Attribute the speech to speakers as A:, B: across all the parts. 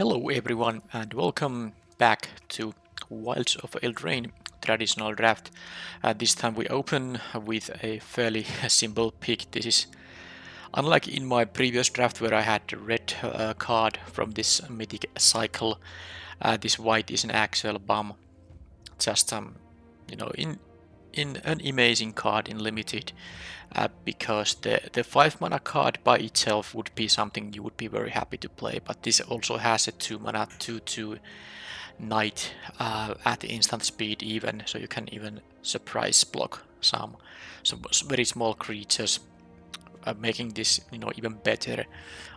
A: Hello everyone and welcome back to Wilds of Eldraine traditional draft. This time we open with a fairly simple pick. This is unlike in my previous draft where I had the red card from this mythic cycle. This white is an actual bomb. Just in an amazing card in limited. Because the 5 mana card by itself would be something you would be very happy to play, but this also has a 2 mana 2/2 knight at instant speed even, so you can even surprise block some very small creatures, making this even better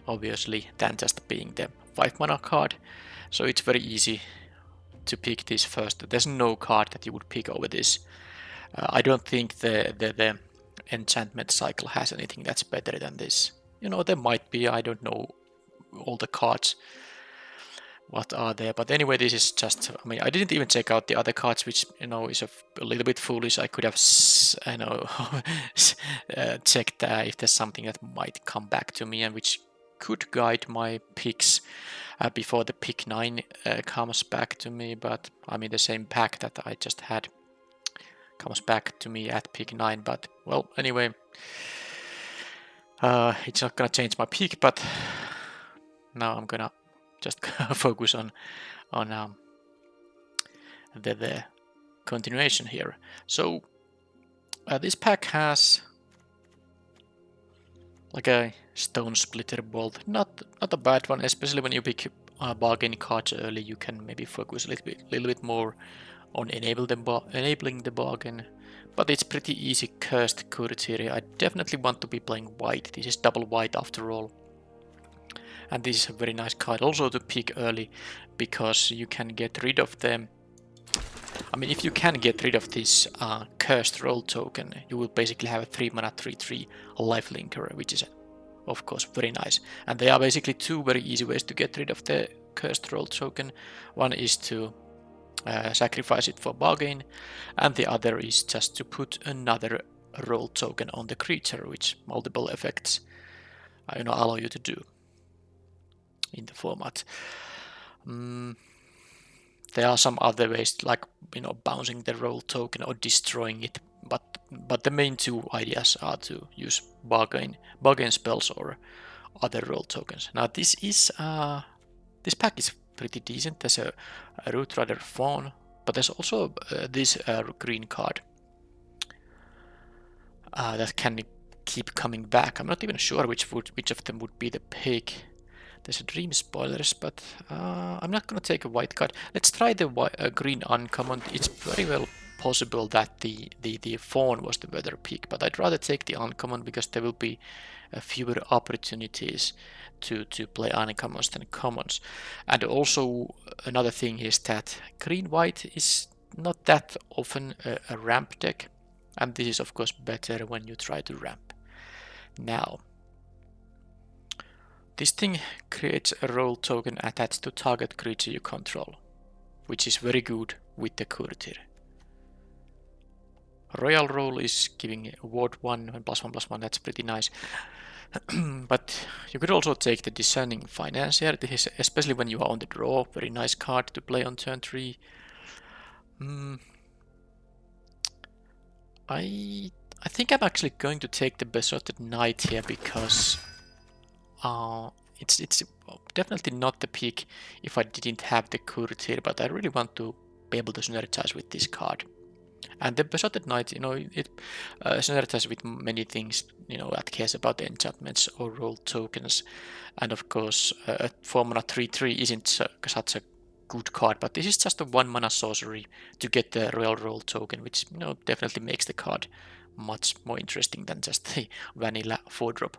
A: obviously than just being the 5 mana card. So it's very easy to pick this first. There's no card that you would pick over this. I don't think the enchantment cycle has anything that's better than this. There might be, I don't know all the cards what are there, but anyway, this is just, I didn't even check out the other cards, which is a little bit foolish. I could have checked if there's something that might come back to me and which could guide my picks before the pick 9 comes back to me, but the same pack that I just had comes back to me at pick 9, but well, anyway, it's not gonna change my pick, but now I'm gonna just focus on the continuation here. So this pack has like a stone splitter bolt, not a bad one, especially when you pick bargain cards early. You can maybe focus a little bit more on enabling the bargain, but it's pretty easy cursed courtier. I definitely want to be playing white. This is double white after all, and this is a very nice card also to pick early, because you can get rid of them. If you can get rid of this cursed roll token, you will basically have a 3 mana 3/3 lifelinker, which is of course very nice. And there are basically two very easy ways to get rid of the cursed roll token. One is to sacrifice it for bargain, and the other is just to put another roll token on the creature, which multiple effects allow you to do in the format. There are some other ways, like bouncing the roll token or destroying it, but the main two ideas are to use bargain spells or other roll tokens. Now this pack is pretty decent. There's a Root Rider Fawn, but there's also this green card that can keep coming back. I'm not even sure which of them would be the pick. There's a Dream Spoilers, but I'm not gonna take a white card. Let's try the green uncommon. It's very well possible that the Fawn was the better pick, but I'd rather take the uncommon because there will be fewer opportunities to play uncommons than commons. And also another thing is that green-white is not that often a ramp deck, and this is of course better when you try to ramp. Now, this thing creates a roll token attached to target creature you control, which is very good with the courtier. Royal Roll is giving ward 1 and +1/+1, that's pretty nice. But you could also take the Discerning Financier. This is, especially when you are on the draw, very nice card to play on turn 3. I think I'm actually going to take the Besotted Knight here because it's definitely not the pick if I didn't have the courtier, but I really want to be able to synergize with this card. And the Besotted Knight, it synergizes with many things, that cares about enchantments or roll tokens. And of course, a 4 mana 3/3 isn't such a good card, but this is just a 1 mana sorcery to get the Royal Roll token, which definitely makes the card much more interesting than just the vanilla 4-drop.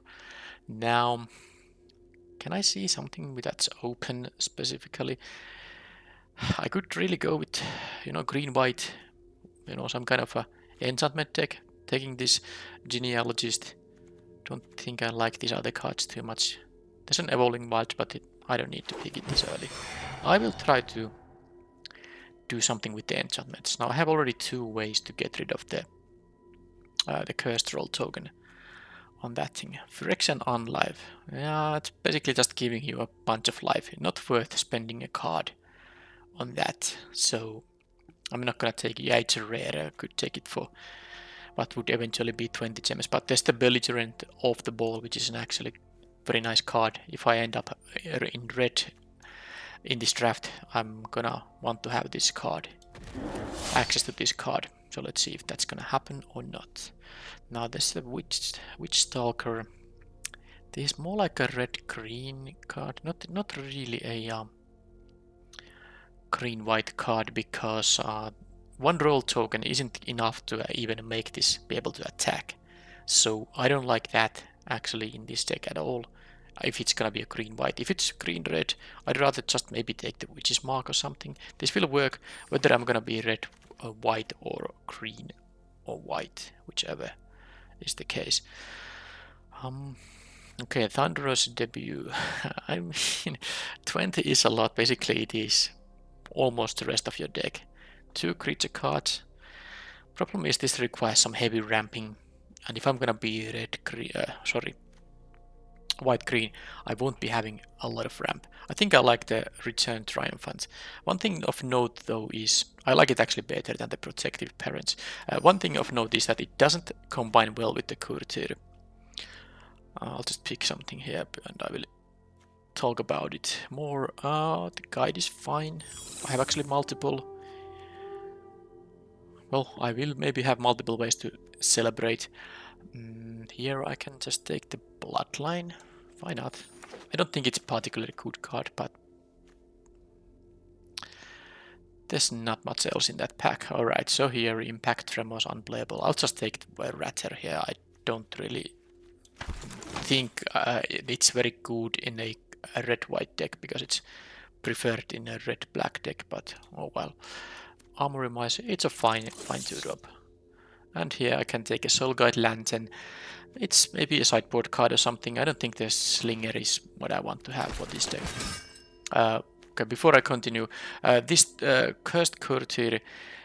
A: Now, can I see something that's open specifically? I could really go with, green-white, some kind of a enchantment deck, taking this Genealogist. Don't think I like these other cards too much. There's an Evolving Wild, but I don't need to pick it this early. I will try to do something with the enchantments. Now I have already 2 ways to get rid of the cursed roll token on that thing. Phyrexian Unlive. Yeah, it's basically just giving you a bunch of life. Not worth spending a card on that. So I'm not gonna take it. Yeah, it's a rare. I could take it for what would eventually be 20 gems. But there's the Belligerent off the ball, which is an actually very nice card. If I end up in red in this draft, I'm gonna want to have this card. Access to this card. So let's see if that's gonna happen or not. Now there's the Witch Stalker. This is more like a red-green card, not really a green-white card, because one roll token isn't enough to even make this be able to attack. So I don't like that actually in this deck at all. If it's gonna be a green-white. If it's green-red, I'd rather just maybe take the Witch's Mark or something. This will work whether I'm gonna be red or white or green or white, whichever is the case. Okay, Thunderous debut. I mean, 20 is a lot. Basically, it is almost the rest of your deck. 2 creature cards. Problem is this requires some heavy ramping, and if I'm gonna be white green, I won't be having a lot of ramp. I think I like the Return Triumphant. One thing of note though is I like it actually better than the Protective Parents. One thing of note is that it doesn't combine well with the Courtier. I'll just pick something here and I will talk about it more. The guide is fine. I have actually multiple. Well, I will maybe have multiple ways to celebrate. Here I can just take the Bloodline. Why not? I don't think it's a particularly good card, but there's not much else in that pack. Alright, so here Impact Tremors unplayable. I'll just take the Ratter here. I don't really think it's very good in a red-white deck because it's preferred in a red-black deck, but oh well. Armory Mice, it's a fine 2-drop. And here I can take a Soul Guide Lantern. It's maybe a sideboard card or something. I don't think the Slinger is what I want to have for this deck. Okay, before I continue, this Cursed Courtier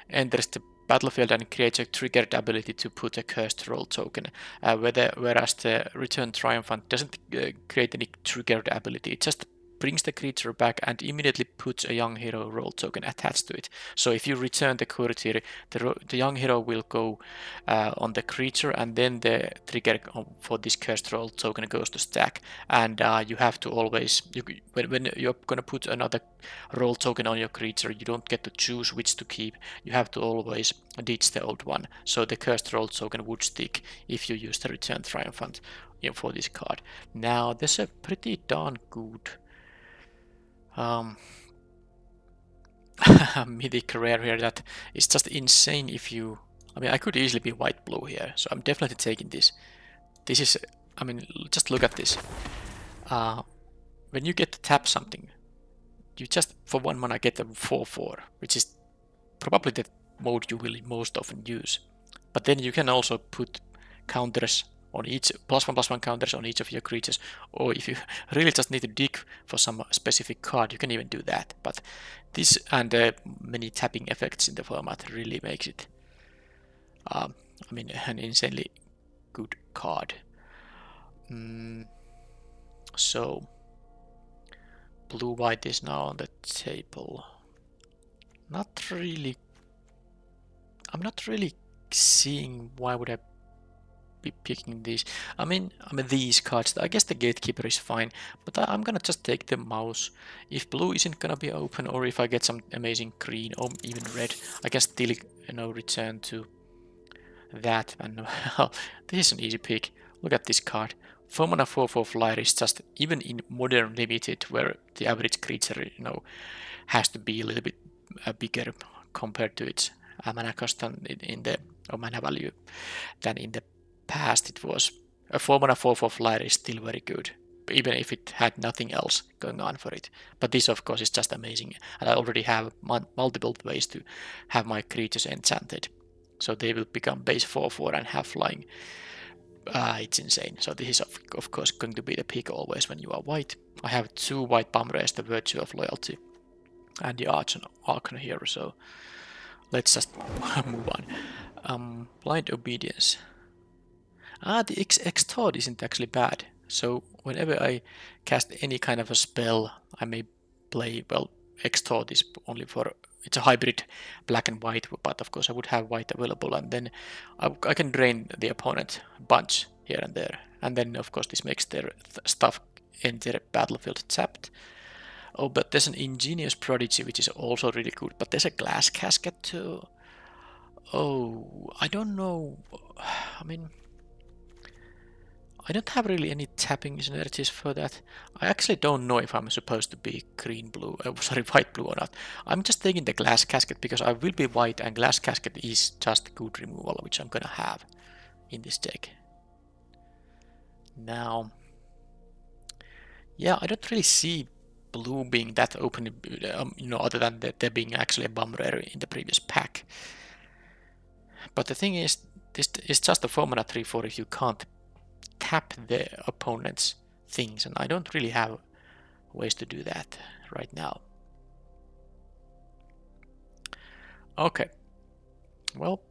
A: enters the battlefield and creates a triggered ability to put a cursed roll token, whereas the Return Triumphant doesn't create any triggered ability. It just brings the creature back and immediately puts a young hero roll token attached to it. So if you return the Courtier, the young hero will go on the creature, and then the trigger for this cursed roll token goes to stack. And you have to always, when you're gonna put another roll token on your creature, you don't get to choose which to keep. You have to always ditch the old one. So the cursed roll token would stick if you use the Return Triumphant for this card. Now there's a pretty darn good mythic rare here that is just insane. If you, I mean, I could easily be white blue here, so I'm definitely taking this. This is, I mean, just look at this. When you get to tap something, you just for 1 mana get a 4/4, which is probably the mode you will most often use. But then you can also put counters on each, +1/+1 counters on each of your creatures, or if you really just need to dig for some specific card, you can even do that. But this and many tapping effects in the format really makes it, I mean, an insanely good card. So blue-white is now on the table. Not really. I'm not really seeing why would I be picking these. I mean these cards. I guess the Gatekeeper is fine, but I'm gonna just take the Mouse. If blue isn't gonna be open, or if I get some amazing green or even red, I can still return to that. And this is an easy pick. Look at this card. 4 mana 4/4 flyer is just, even in modern limited, where the average creature has to be a little bit bigger compared to its mana cost in the mana value than in the past. It was a 4 mana 4/4 flyer is still very good, even if it had nothing else going on for it. But this of course is just amazing, and I already have multiple ways to have my creatures enchanted, so they will become base 4/4 and have flying. It's insane. So this is of course going to be the pick always when you are white. I have 2 white Palm Rays, the Virtue of Loyalty and the Archon here, so let's just move on. Blind Obedience. The Extort isn't actually bad. So whenever I cast any kind of a spell, I may play, well, Extort is only for, it's a hybrid black and white, but of course I would have white available, and then I can drain the opponent a bunch here and there. And then of course this makes their stuff in their battlefield tapped. Oh, but there's an Ingenious Prodigy, which is also really good, but there's a Glass Casket too. Oh, I don't know. I mean, I don't have really any tapping synergies for that. I actually don't know if I'm supposed to be green-blue, sorry, white-blue or not. I'm just taking the Glass Casket because I will be white, and Glass Casket is just good removal, which I'm gonna have in this deck. Now, yeah, I don't really see blue being that open, other than there being actually a bomb rare in the previous pack. But the thing is, this is just a 4-mana 3/4 if you can't tap the opponent's things, and I don't really have ways to do that right now. Okay, well,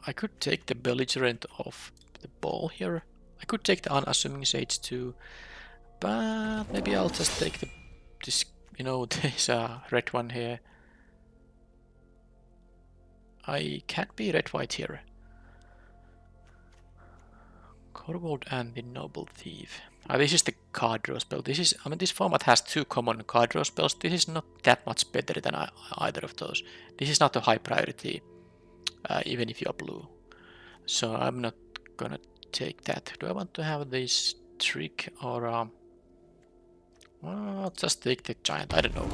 A: I could take the Belligerent off the ball here. I could take the Unassuming Sage too, but maybe I'll just take this red one here. I can't be red-white here. Corvold and the Noble Thief. This is the card draw spell. This format has 2 common card draw spells. This is not that much better than either of those. This is not a high priority, even if you are blue. So I'm not gonna take that. Do I want to have this trick or I'll just take the giant. I don't know.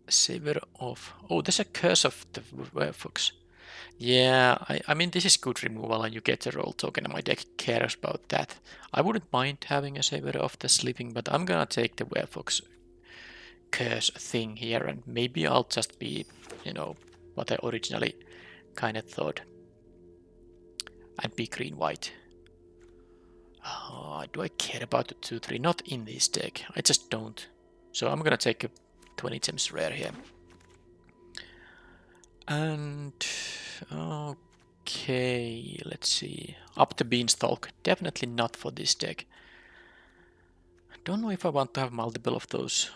A: Saver of. Oh, there's a Curse of the Werewolves. Yeah, I mean, this is good removal and you get a roll token and my deck cares about that. I wouldn't mind having a Saver of the Sleeping, but I'm gonna take the Werewolves Curse thing here, and maybe I'll just be, what I originally kind of thought. And be green-white. Do I care about the 2/3? Not in this deck. I just don't. So I'm gonna take a 20 gems rare here. And okay, let's see. Up the Beanstalk. Definitely not for this deck. I don't know if I want to have multiple of those.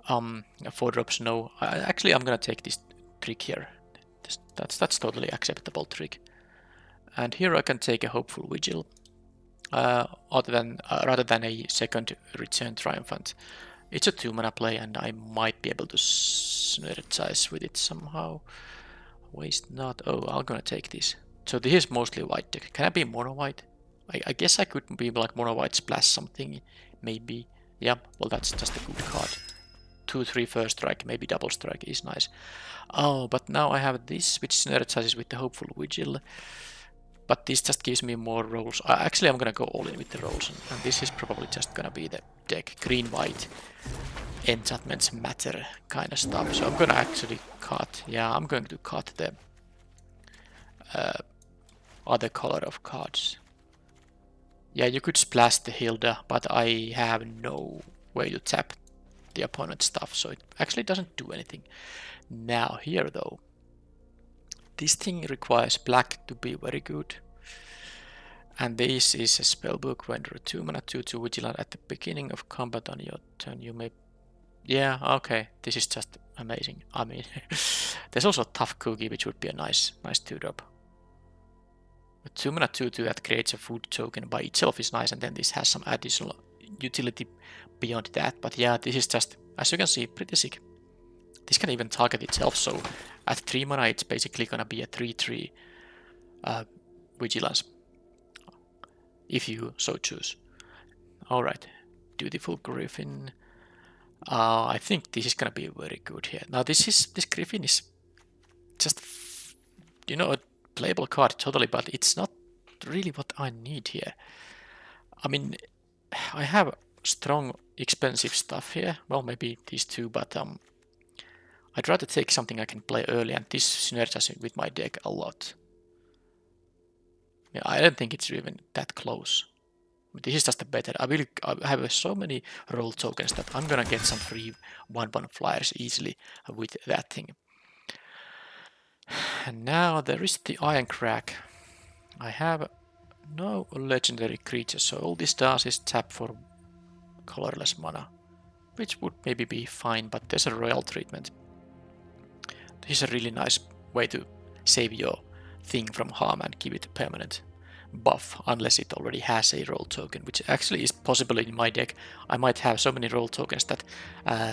A: 4-drops, no. Actually, I'm gonna take this trick here. That's totally acceptable trick. And here I can take a Hopeful Vigil, rather than a second Return Triumphant. It's a 2-mana play, and I might be able to synergize with it somehow. Waste not. Oh, I'm gonna take this. So this is mostly white deck. Can I be mono white? I guess I could be like mono white splash something, maybe. Yeah, well that's just a good card. 2/3 first strike, maybe double strike is nice. Oh, but now I have this, which synergizes with the Hopeful Vigil. But this just gives me more rolls. Actually, I'm gonna go all in with the rolls, and this is probably just gonna be the deck. Green-white, enchantments matter kind of stuff. So I'm gonna actually cut. Yeah, I'm going to cut the other color of cards. Yeah, you could splash the Hilda, but I have no way to tap the opponent's stuff, so it actually doesn't do anything. Now here though, this thing requires black to be very good. And this is a spellbook. When you're 2-mana 2/2 Vigilant at the beginning of combat on your turn, you may... Yeah, okay, this is just amazing. I mean, there's also Tough Cookie, which would be a nice 2-drop. But 2-mana 2/2 that creates a food token by itself is nice, and then this has some additional utility beyond that. But yeah, this is just, as you can see, pretty sick. This can even target itself, so at 3 mana it's basically gonna be a 3/3 Vigilance, if you so choose. Alright, Dutiful Griffin. I think this is gonna be very good here. Now this Griffin is just, a playable card totally, but it's not really what I need here. I mean, I have strong, expensive stuff here. Well, maybe these two, but I'd rather take something I can play early, and this synergizes with my deck a lot. Yeah, I don't think it's even that close. This is just a better. I have so many roll tokens that I'm gonna get some free 1/1 flyers easily with that thing. And now there is the Iron Crack. I have no legendary creatures, so all this does is tap for colorless mana, which would maybe be fine, but there's a royal treatment. This is a really nice way to save your thing from harm and give it a permanent buff, unless it already has a roll token, which actually is possible in my deck. I might have so many roll tokens that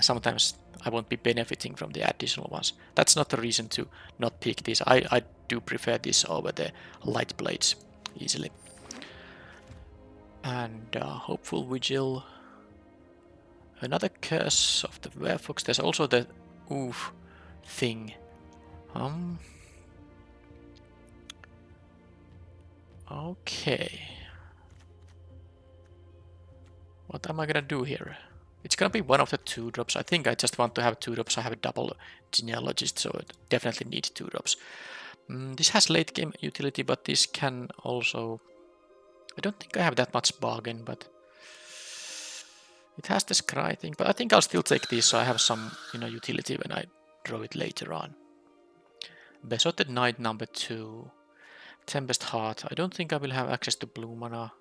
A: sometimes I won't be benefiting from the additional ones. That's not the reason to not pick this. I do prefer this over the light blades easily. And Hopeful Vigil. Another Curse of the Werewolf. There's also the Oof thing. Okay. What am I gonna do here? It's gonna be one of the 2-drops. I think I just want to have 2-drops. I have a double Genealogist, so I definitely need 2-drops. This has late game utility, but this can also... I don't think I have that much bargain, but... It has the Scry thing, but I think I'll still take this, so I have some utility when I draw it later on. Besotted Knight number 2. Tempest Heart. I don't think I will have access to blue mana.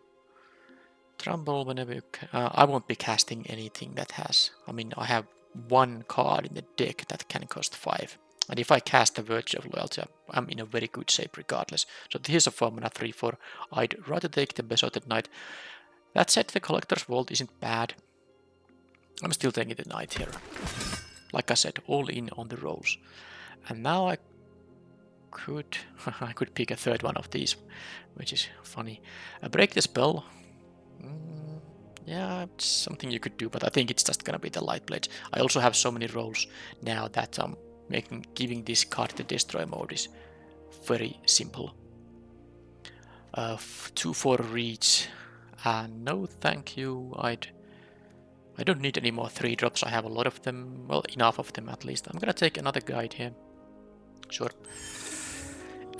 A: Trumble whenever you I won't be casting anything that has... I mean, I have one card in the deck that can cost 5. And if I cast the Virtue of Loyalty, I'm in a very good shape regardless. So this is a 4 mana 3/4. I'd rather take the Besotted Knight. That said, the Collector's Vault isn't bad. I'm still taking the Knight here. Like I said, all in on the rolls. And now I could pick a third one of these, which is funny. Break the Spell. Yeah, it's something you could do, but I think it's just gonna be the Light Blades. I also have so many rolls now that giving this card the Destroy mode is very simple. 2/4 reach. No thank you. I don't need any more 3-drops. I have a lot of them. Well, enough of them at least. I'm gonna take another guide here. Sure.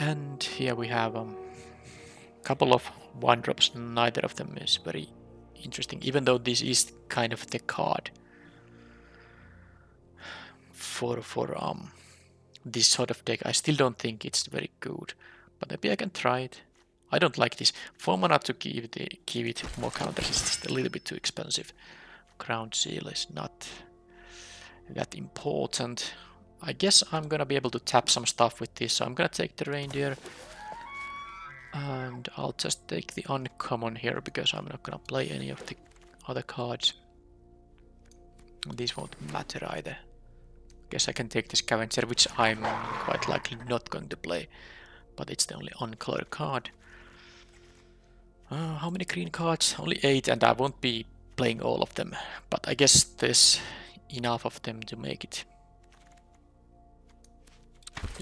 A: And here we have a couple of 1-drops. Neither of them is very interesting, even though this is kind of the card for this sort of deck. I still don't think it's very good, but maybe I can try it. I don't like this 4 mana to give it more counters. It's just a little bit too expensive. Crown Seal is not that important. I guess I'm gonna be able to tap some stuff with this, so I'm gonna take the Reindeer. And I'll just take the uncommon here, because I'm not gonna play any of the other cards. These won't matter either. Guess I can take the Scavenger, which I'm quite likely not going to play. But it's the only uncolored card. How many green cards? Only 8, and I won't be playing all of them. But I guess there's enough of them to make it.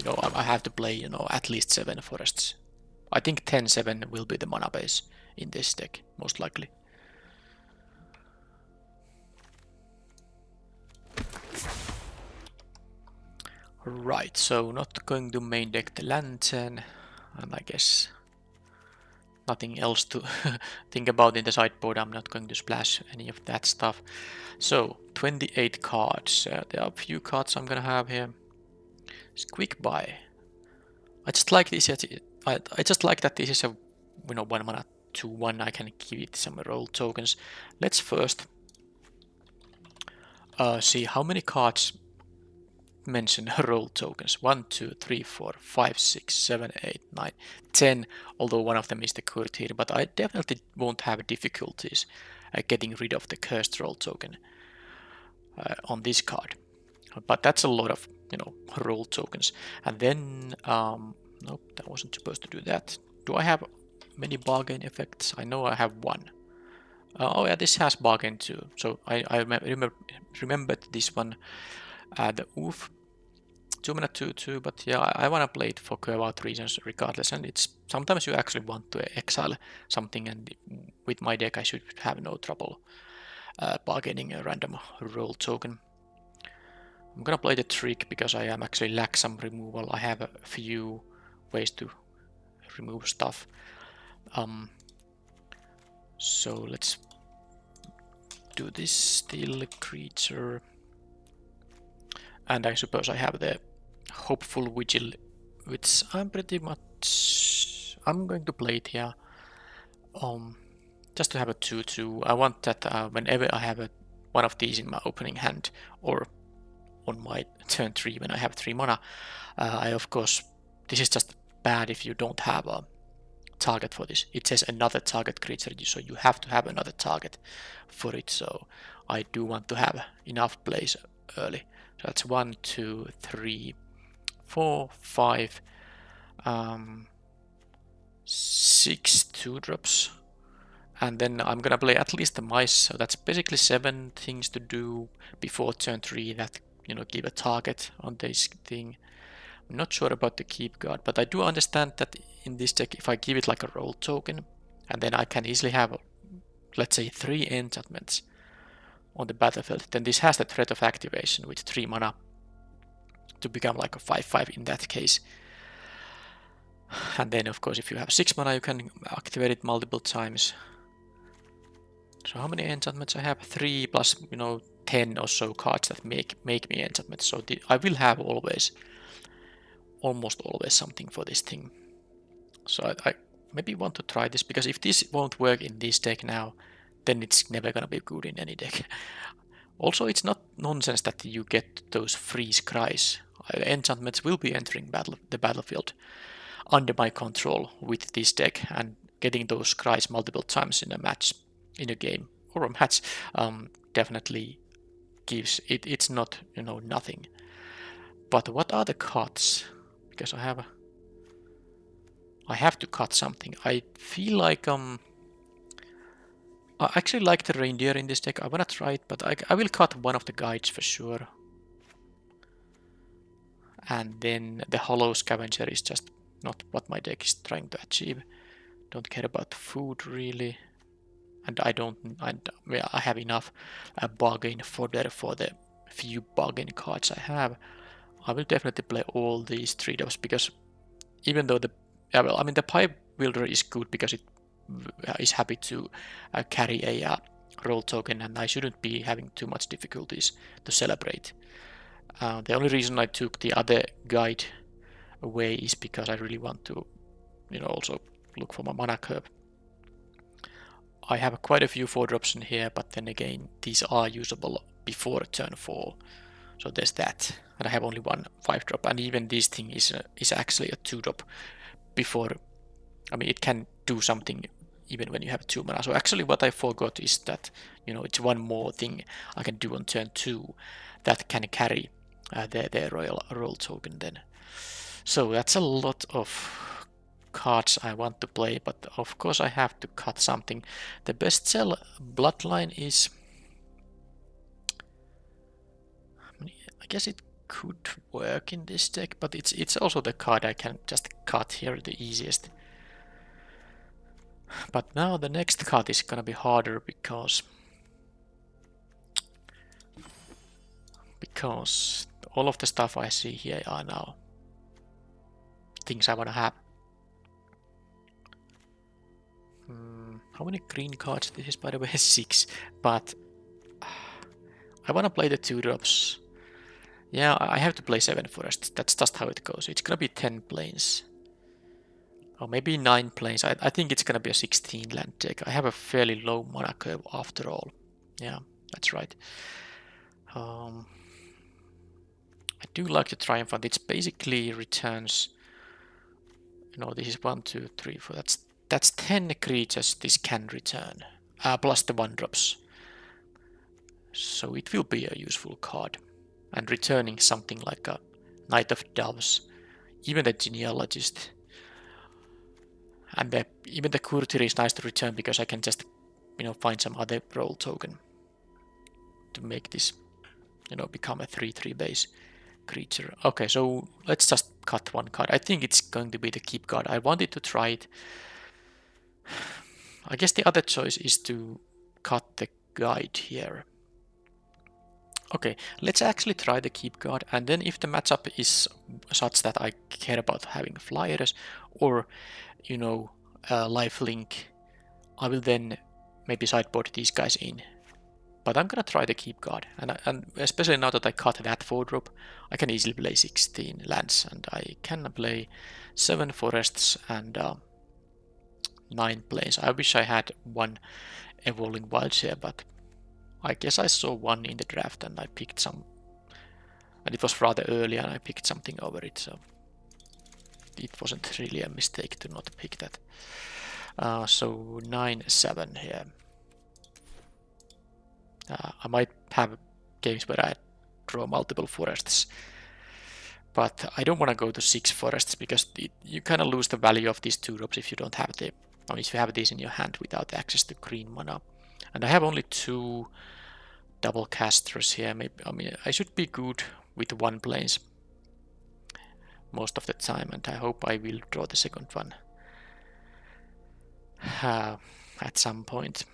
A: I have to play, at least 7 forests. I think 10-7 will be the mana base in this deck, most likely. Right, so not going to main deck the Lantern, and I guess nothing else to think about in the sideboard. I'm not going to splash any of that stuff. So 28 cards. There are a few cards I'm gonna have here. It's quick buy. I just like this. I just like that this is a 1 mana 2/1. I can give it some roll tokens. Let's first see how many cards mention roll tokens. 1, 2, 3, 4, 5, 6, 7, 8, 9, 10. Although one of them is the Courtier, but I definitely won't have difficulties getting rid of the cursed roll token on this card. But that's a lot of roll tokens. And then nope, that wasn't supposed to do that. Do I have many bargain effects? I know I have one. Oh yeah, this has bargain too. So I remembered this one. The Oof. 2 mana 2/2, but yeah, I want to play it for curve out reasons regardless, and it's sometimes you actually want to exile something, and with my deck I should have no trouble bargaining a random roll token. I'm gonna play the Trick because I am actually lack some removal. I have a few ways to remove stuff. So let's do this Steel Creature. And I suppose I have the Hopeful Vigil which I'm pretty much... I'm going to play it here. Just to have a 2-2. I want that whenever I have one of these in my opening hand, or on my turn 3 when I have 3 mana, I of course... This is just bad if you don't have a target for this. It says another target creature, so you have to have another target for it. So I do want to have enough plays early. So that's 1, 2, 3, 4, 5, 6 2-drops. And then I'm gonna play at least the mice, so that's basically 7 things to do before turn 3 that, you know, give a target on this thing. I'm not sure about the keep guard, but I do understand that in this deck, if I give it like a roll token, and then I can easily have, let's say, 3 enchantments on the battlefield, then this has the threat of activation with 3 mana to become like a 5/5 in that case. And then, of course, if you have 6 mana, you can activate it multiple times. So how many enchantments I have? 3 plus, you know, 10 or so cards that make me enchantments. So I will have almost always something for this thing. So I maybe want to try this, because if this won't work in this deck now, then it's never gonna be good in any deck. Also, it's not nonsense that you get those free scries. Enchantments will be entering the battlefield under my control with this deck, and getting those scries multiple times in a match, in a game, or a match, definitely gives it. It's not, you know, nothing. But what are the cuts? Because I have to cut something. I feel like I actually like the reindeer in this deck. I wanna try it, but I will cut one of the guides for sure. And then the hollow scavenger is just not what my deck is trying to achieve. Don't care about food really, and I have enough bargain fodder for the few bargain cards I have. I will definitely play all these 3-drops, because even though the pipe wielder is good because it is happy to carry a roll token, and I shouldn't be having too much difficulties to celebrate. The only reason I took the other guide away is because I really want to, you know, also look for my mana curve. I have quite a few 4-drops in here, but then again, these are usable before turn 4. So there's that. And I have only one 5-drop, and even this thing is actually a 2-drop before. I mean, it can do something even when you have 2 mana. So actually what I forgot is that, you know, it's one more thing I can do on turn 2 that can carry the roll token then. So that's a lot of cards I want to play, but of course I have to cut something. The best sell bloodline is... I guess it could work in this deck, but it's also the card I can just cut here the easiest. But now the next card is gonna be harder because all of the stuff I see here are now things I wanna have. How many green cards? This is, by the way, 6, but I wanna play the 2-drops. Yeah, I have to play 7 first. That's just how it goes. It's gonna be 10 planes. Or maybe 9 planes. I think it's gonna be a 16 land deck. I have a fairly low mana curve after all. Yeah, that's right. I do like the Triumphant. It basically returns... You know, this is 1, 2, 3, 4. That's 10 creatures this can return. Plus the 1-drops. So it will be a useful card. And returning something like a Knight of Doves. Even the Genealogist. And even the Courtier is nice to return, because I can just, you know, find some other roll token to make this, you know, become a 3/3 base creature. Okay, so let's just cut one card. I think it's going to be the keep card. I wanted to try it. I guess the other choice is to cut the guide here. Okay, let's actually try the keep card, and then if the matchup is such that I care about having flyers or, you know, lifelink, I will then maybe sideboard these guys in. But I'm gonna try to keep guard, and especially now that I cut that 4-drop, I can easily play 16 lands, and I can play 7 forests and 9 plains. I wish I had 1 evolving wilds here, but I guess I saw 1 in the draft and I picked some, and it was rather early and I picked something over it, so it wasn't really a mistake to not pick that. So 9-7 here. I might have games where I draw multiple forests, but I don't want to go to 6 forests because you kind of lose the value of these 2 drops if you don't have the, I mean, if you have these in your hand without access to green mana. And I have only 2 double casters here. Maybe, I mean, I should be good with 1 plains most of the time, and I hope I will draw the second one at some point.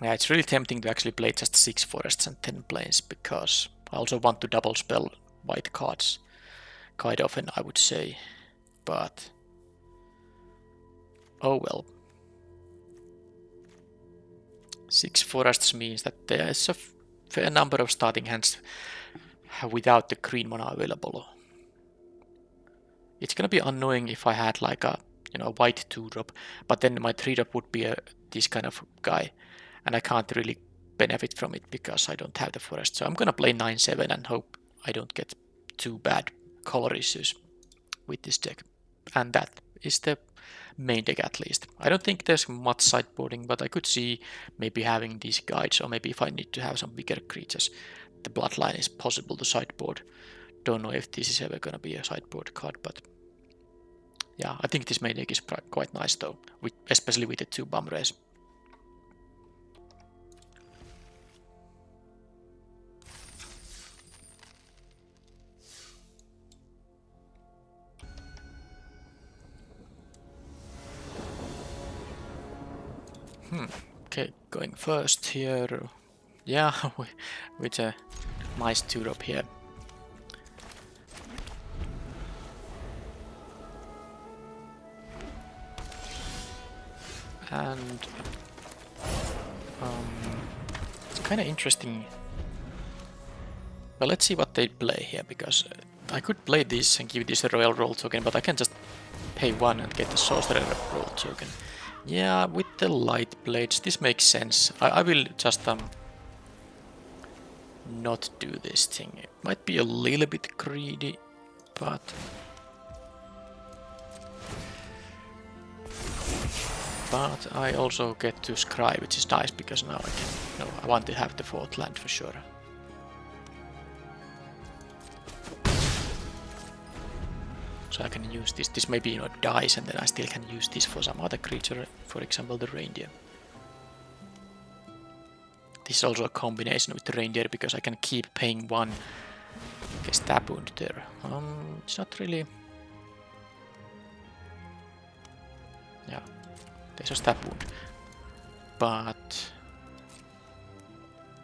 A: Yeah, it's really tempting to actually play just 6 forests and 10 plains, because I also want to double spell white cards quite often, I would say, but oh well. 6 forests means that there is a fair number of starting hands without the green mana available. It's gonna be annoying if I had like a, you know, white 2-drop, but then my 3-drop would be this kind of guy, and I can't really benefit from it because I don't have the forest. So I'm gonna play 9-7 and hope I don't get too bad color issues with this deck. And that is the main deck at least. I don't think there's much sideboarding, but I could see maybe having these guides, or maybe if I need to have some bigger creatures, the bloodline is possible to sideboard. Don't know if this is ever gonna be a sideboard card, but yeah, I think this main deck is quite nice though, especially with the 2 bum rays. Okay, going first here. Yeah, with a nice 2-drop here. And it's kind of interesting. Well, let's see what they play here, because I could play this and give this a royal roll token, but I can just pay 1 and get the sorcerer roll token. Yeah, with the light blades, this makes sense. I will just not do this thing. It might be a little bit greedy, but I also get to scry, which is nice because now I can, you know, I want to have the 4th land for sure. So I can use this. This maybe, you know, dies, and then I still can use this for some other creature, for example the reindeer. This is also a combination with the reindeer because I can keep paying 1 stab wound there. It's not really. Yeah, there's a stab wound, but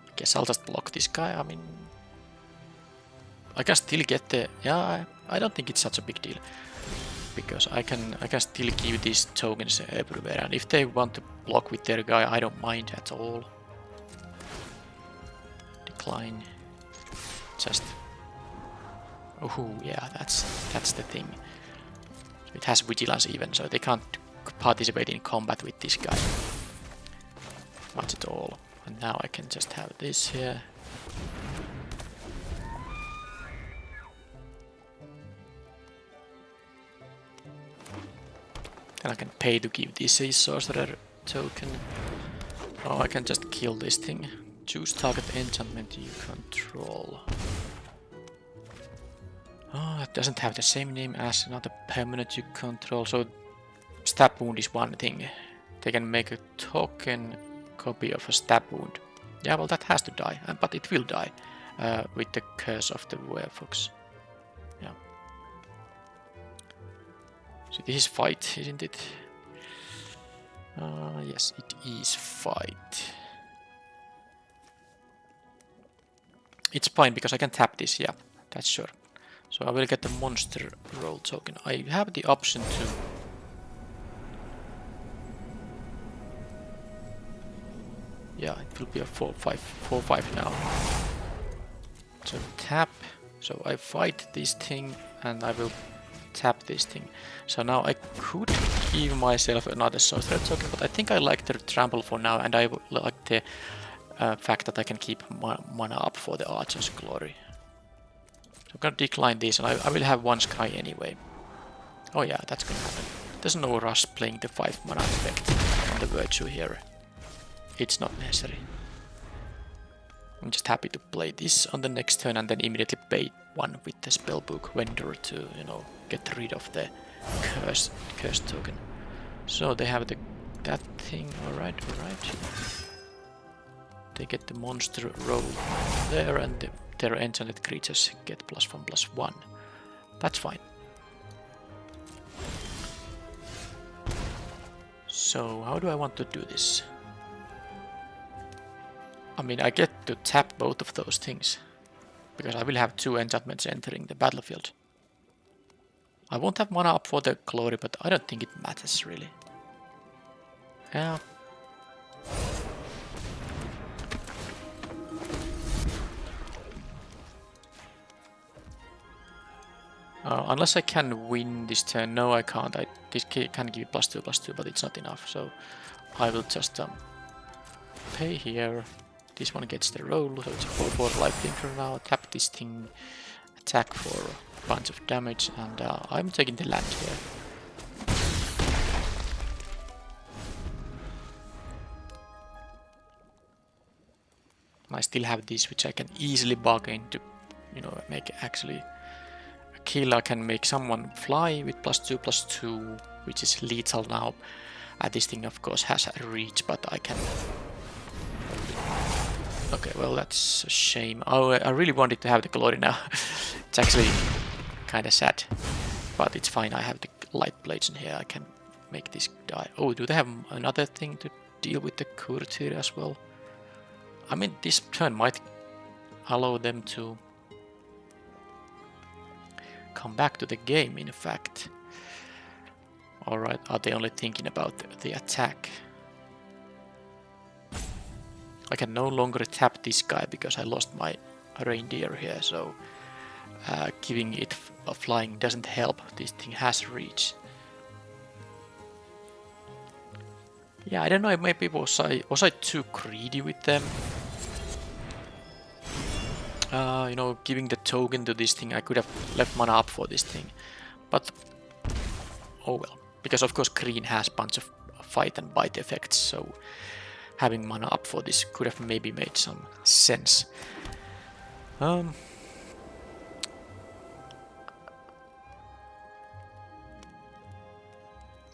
A: I guess I'll just block this guy. I mean, I can still get the, yeah, I don't think it's such a big deal, because I can still give these tokens everywhere, and if they want to block with their guy, I don't mind at all. Decline. Just, oh yeah, that's the thing. It has vigilance even, so they can't participate in combat with this guy much at all. And now I can just have this here. And I can pay to give this a sorcerer token. Oh, I can just kill this thing. Choose target enchantment you control. Oh, it doesn't have the same name as another permanent you control. So stab wound is one thing. They can make a token copy of a stab wound. Yeah, well, that has to die, but it will die with the curse of the werefox. Yeah. So this is fight, isn't it? Yes, it is fight. It's fine because I can tap this, yeah, that's sure. So I will get the monster roll token. I have the option to Yeah, it will be a 4/5 now. So tap. So I fight this thing and I will tap this thing. So now I could give myself another sorcerer token, but I think I like the trample for now, and I like the fact that I can keep mana up for the Archer's Glory. So I'm gonna decline this, and I will have one sky anyway. Oh yeah, that's gonna happen. There's no rush playing the 5 mana effect on the Virtue here. It's not necessary. I'm just happy to play this on the next turn and then immediately pay 1 with the Spellbook Vendor to, you know, get rid of the curse token. So they have that thing. Alright. They get the monster roll there, and their enchanted creatures get +1/+1. That's fine. So how do I want to do this? I mean, I get to tap both of those things, because I will have 2 enchantments entering the battlefield. I won't have mana up for the Glory, but I don't think it matters really. Yeah. Unless I can win this turn. No, I can't. This can give +2/+2, but it's not enough. So I will just pay here. This one gets the roll, so it's a 4/4 lifelinker now. Tap this thing, attack for a bunch of damage, and I'm taking the land here. I still have this, which I can easily bargain to, you know, make actually a kill. I can make someone fly with +2/+2, which is lethal now. This thing, of course, has a reach, but I can. Okay, well, that's a shame. Oh, I really wanted to have the Glory now. It's actually kind of sad, but it's fine. I have the Light Blades in here. I can make this die. Oh, do they have another thing to deal with the Courtier as well? I mean, this turn might allow them to come back to the game, in fact. Alright, are they only thinking about the attack? I can no longer tap this guy because I lost my reindeer here, so giving it a flying doesn't help. This thing has reach. Yeah, I don't know, maybe was I too greedy with them? You know, giving the token to this thing, I could have left mana up for this thing. But, oh well. Because of course green has a bunch of fight and bite effects, so having mana up for this could have maybe made some sense.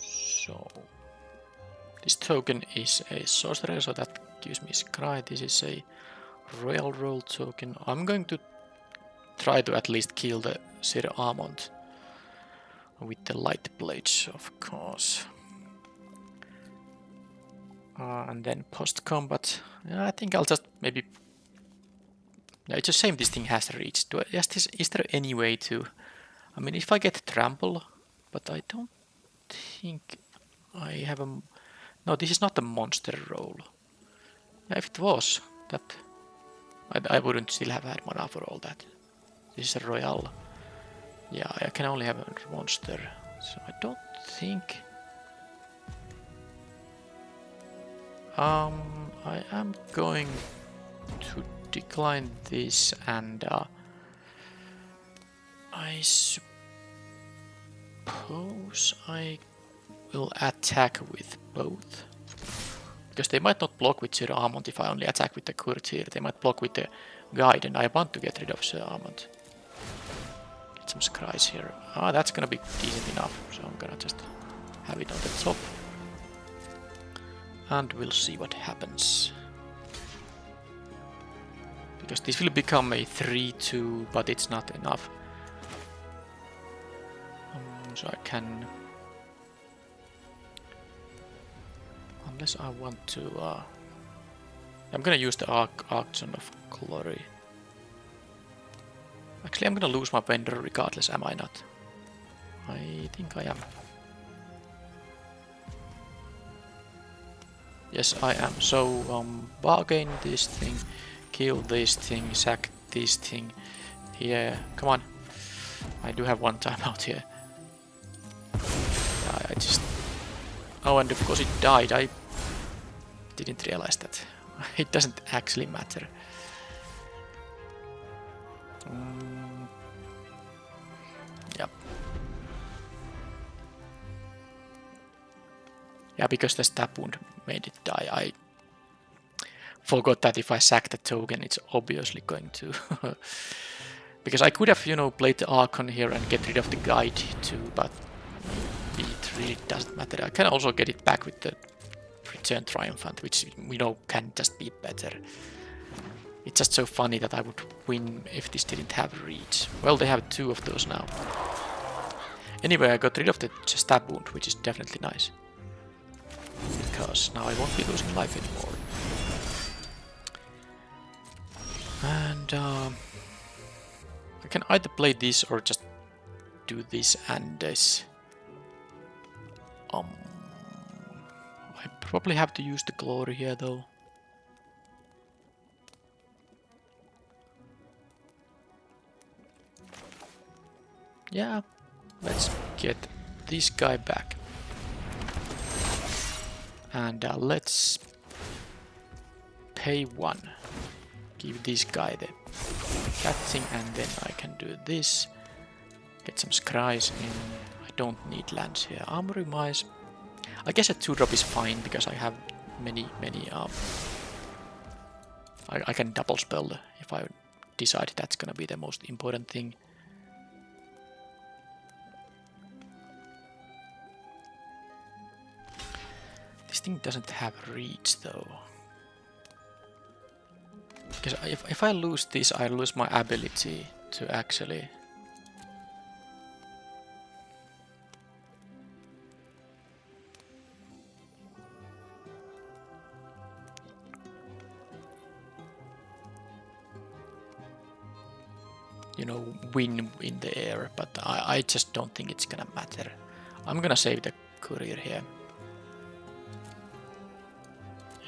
A: So this token is a sorcerer, so that gives me scry. This is a royal roll token. I'm going to try to at least kill the Sir Amont with the light blades, of course. And then post combat, I think I'll just maybe. Yeah, it's a shame this thing has reach. Is there any way to? I mean, if I get trample, but I don't think I have a. No, this is not a monster roll. Yeah, if it was, that I wouldn't still have had mana for all that. This is a royal. Yeah, I can only have a monster, so I don't think. I am going to decline this, and I suppose I will attack with both. Because they might not block with Sir Amont if I only attack with the Courtier. They might block with the Guide, and I want to get rid of Sir Amont. Get some scries here. That's gonna be decent enough, so I'm gonna just have it on the top. And we'll see what happens. Because this will become a 3/2, but it's not enough. So I can... Unless I want to... I'm gonna use the Auction of Glory. Actually, I'm gonna lose my vendor regardless, am I not? I think I am. Yes, I am. So, bargain this thing, kill this thing, sack this thing. Here, come on. I do have one time out here. I just... Oh, and of course it died. I didn't realize that. It doesn't actually matter. Yep. Yeah, because the stab wound made it die. I forgot that if I sack the token, it's obviously going to... Because I could have, you know, played the Archon here and get rid of the guide too, but it really doesn't matter. I can also get it back with the Return Triumphant, which we know can just be better. It's just so funny that I would win if this didn't have reach. Well, they have 2 of those now. Anyway, I got rid of the stab wound, which is definitely nice. Because now I won't be losing life anymore. And I can either play this or just do this and this. I probably have to use the glory here though. Yeah, let's get this guy back. And let's pay 1. Give this guy that thing, and then I can do this. Get some scries in. I don't need lands here. Armory Mice. I guess a 2-drop is fine because I have many I can double spell if I decide that's gonna be the most important thing. This thing doesn't have reach though. Because if I lose this, I lose my ability to actually... you know, win in the air, but I just don't think it's gonna matter. I'm gonna save the courier here.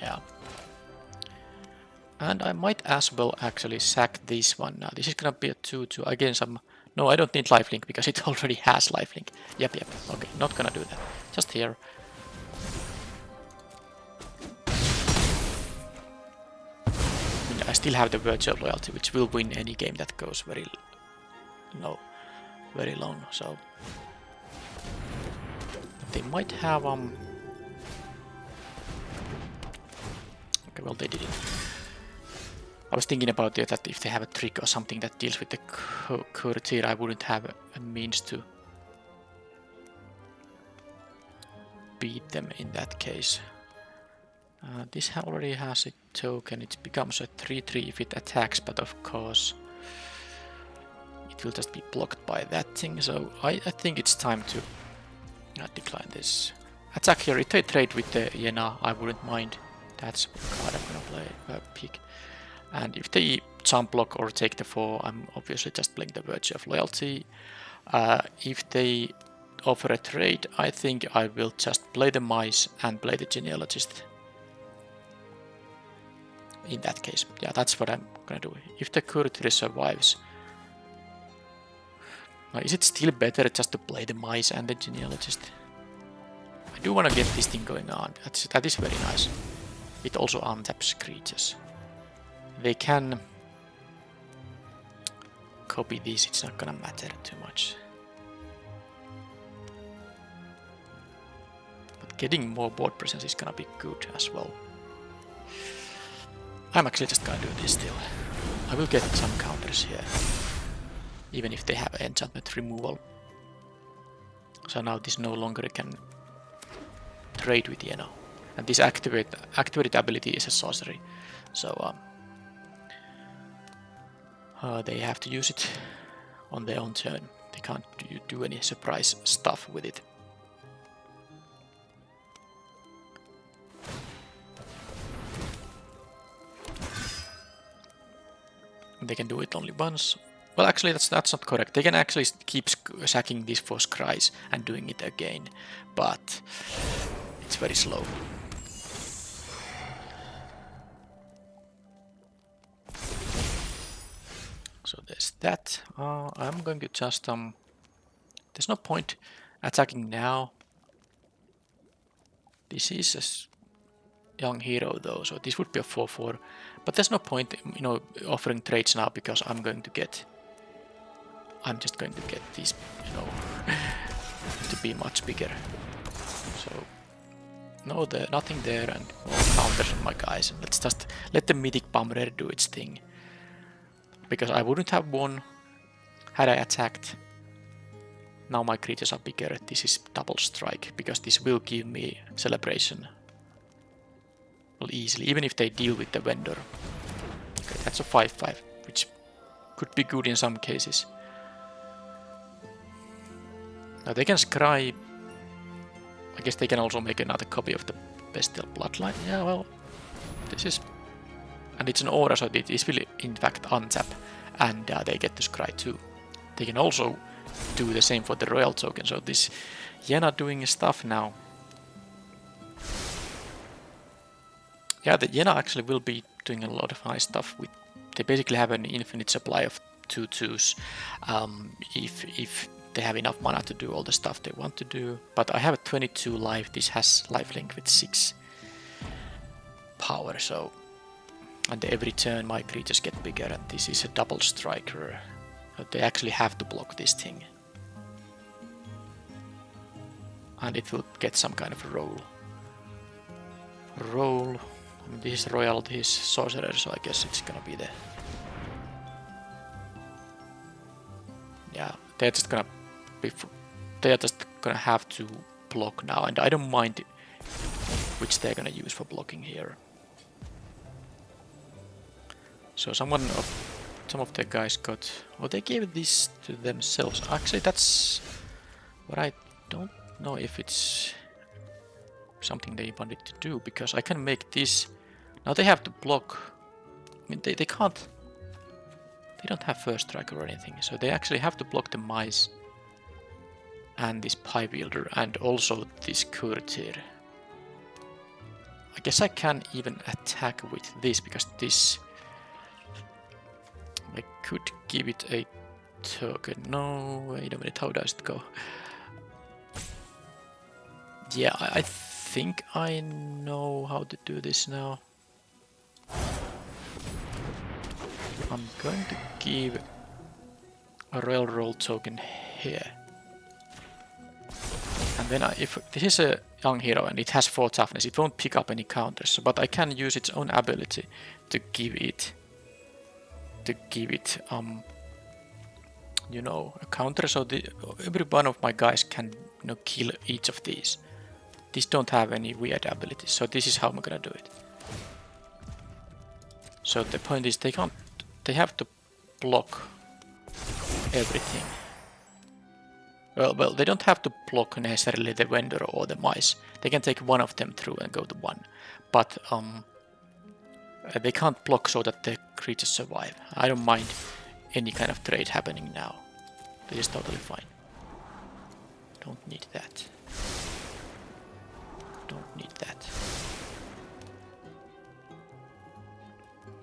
A: Yeah. And I might as well actually sack this one now. This is gonna be a 2-2 again some... No, I don't need lifelink because it already has lifelink. Yep. Okay, not gonna do that. Just here. I still have the virtual loyalty, which will win any game that goes very long. So they might have okay, well they didn't. I was thinking about that if they have a trick or something that deals with the courtier, I wouldn't have a means to beat them in that case. This already has a token. It becomes a 3/3 if it attacks, but of course it will just be blocked by that thing. So I think it's time to decline this. Attack here. If they trade with the Yena, I wouldn't mind. That's what card I'm gonna pick. And if they jump block or take the 4, I'm obviously just playing the Virtue of Loyalty. If they offer a trade, I think I will just play the Mice and play the Genealogist. In that case, yeah, that's what I'm gonna do. If the courtier survives, is it still better just to play the Mice and the Genealogist? I do want to get this thing going on. That is very nice. It also untaps creatures. They can copy this, it's not gonna matter too much. But getting more board presence is gonna be good as well. I'm actually just gonna do this still. I will get some counters here, even if they have enchantment removal. So now this no longer can trade with Yeno. And this activated ability is a sorcery. So they have to use it on their own turn. They can't do any surprise stuff with it. They can do it only once. Well, actually, that's not correct. They can actually keep sacking this for scries and doing it again, but it's very slow. So there's that. I'm going to just there's no point attacking now. This is a young hero though, so this would be a 4/4. But there's no point, you know, offering trades now because I'm just going to get these, you know, to be much bigger. So no, nothing there, and all counters on my guys. And let's just let the mythic Bummer do its thing. Because I wouldn't have won had I attacked. Now my creatures are bigger. This is double strike because this will give me celebration. Well, easily, even if they deal with the vendor. Okay, that's a 5/5, which could be good in some cases. Now they can scry. I guess they can also make another copy of the Bestial Bloodline. Yeah, well, this is... And it's an aura, so this will in fact untap, and they get to scry too. They can also do the same for the royal token, so this Yena doing stuff now. Yeah, the Yena actually will be doing a lot of nice stuff. They basically have an infinite supply of 2/2s if they have enough mana to do all the stuff they want to do. But I have a 22 life. This has lifelink with 6 power, so... And every turn my creatures get bigger, and this is a double striker. They actually have to block this thing. And it will get some kind of a roll. I mean, this is royal, this is sorcerer, so I guess it's gonna be the... Yeah, they're just gonna have to block now, and I don't mind which they're gonna use for blocking here. So some of the guys got... Oh, they gave this to themselves. Actually, that's what I don't know if it's something they wanted to do, because I can make this... Now they have to block... I mean, they can't... They don't have first strike or anything, so they actually have to block the mice and this Pie Wielder and also this Courtier. I guess I can even attack with this, because this... I could give it a token. No, wait a minute, how does it go? Yeah, I think I know how to do this now. I'm going to give a royal roll token here. And then if this is a young hero and it has 4 toughness, it won't pick up any counters, but I can use its own ability to give it you know, a counter, so every one of my guys can, you know, kill each of these. These don't have any weird abilities, so this is how I'm gonna do it. So the point is they have to block everything. Well, they don't have to block necessarily the vendor or the mice. They can take one of them through and go to 1. But they can't block so that the creatures survive. I don't mind any kind of trade happening now. This is totally fine. Don't need that. Don't need that.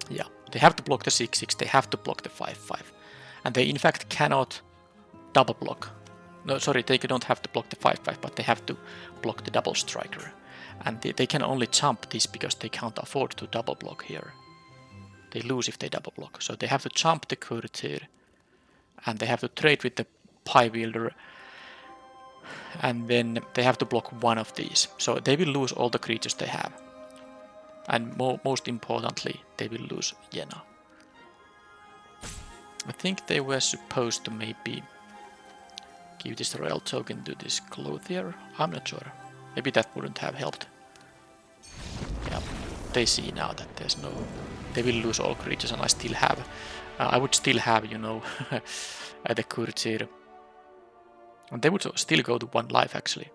A: Yeah, they have to block the 6/6, they have to block the 5/5. And they in fact cannot double block. No, sorry, they don't have to block the 5/5, but they have to block the double striker. And they can only jump this because they can't afford to double block here. They lose if they double block. So they have to jump the Courtier, and they have to trade with the Pie Wielder, and then they have to block one of these. So they will lose all the creatures they have. And most importantly, they will lose Yena. I think they were supposed to maybe give this royal token to this Clothier. I'm not sure. Maybe that wouldn't have helped. Yeah, they see now that there's no... They will lose all creatures, and I still have... I would still have, you know, the Courtier. And they would still go to 1 life, actually.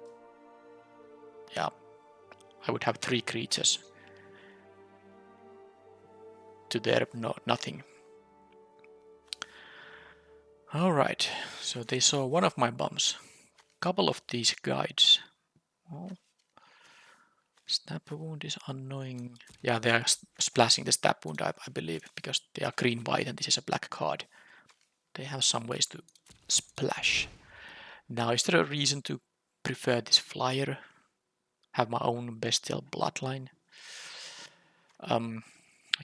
A: Yeah, I would have 3 creatures to their nothing. Alright, so they saw one of my bombs. Couple of these guides. Oh. Stab wound is annoying. Yeah, they are splashing the stab wound, I believe, because they are green-white and this is a black card. they have some ways to splash. Now, is there a reason to prefer this flyer? Have my own bestial bloodline? I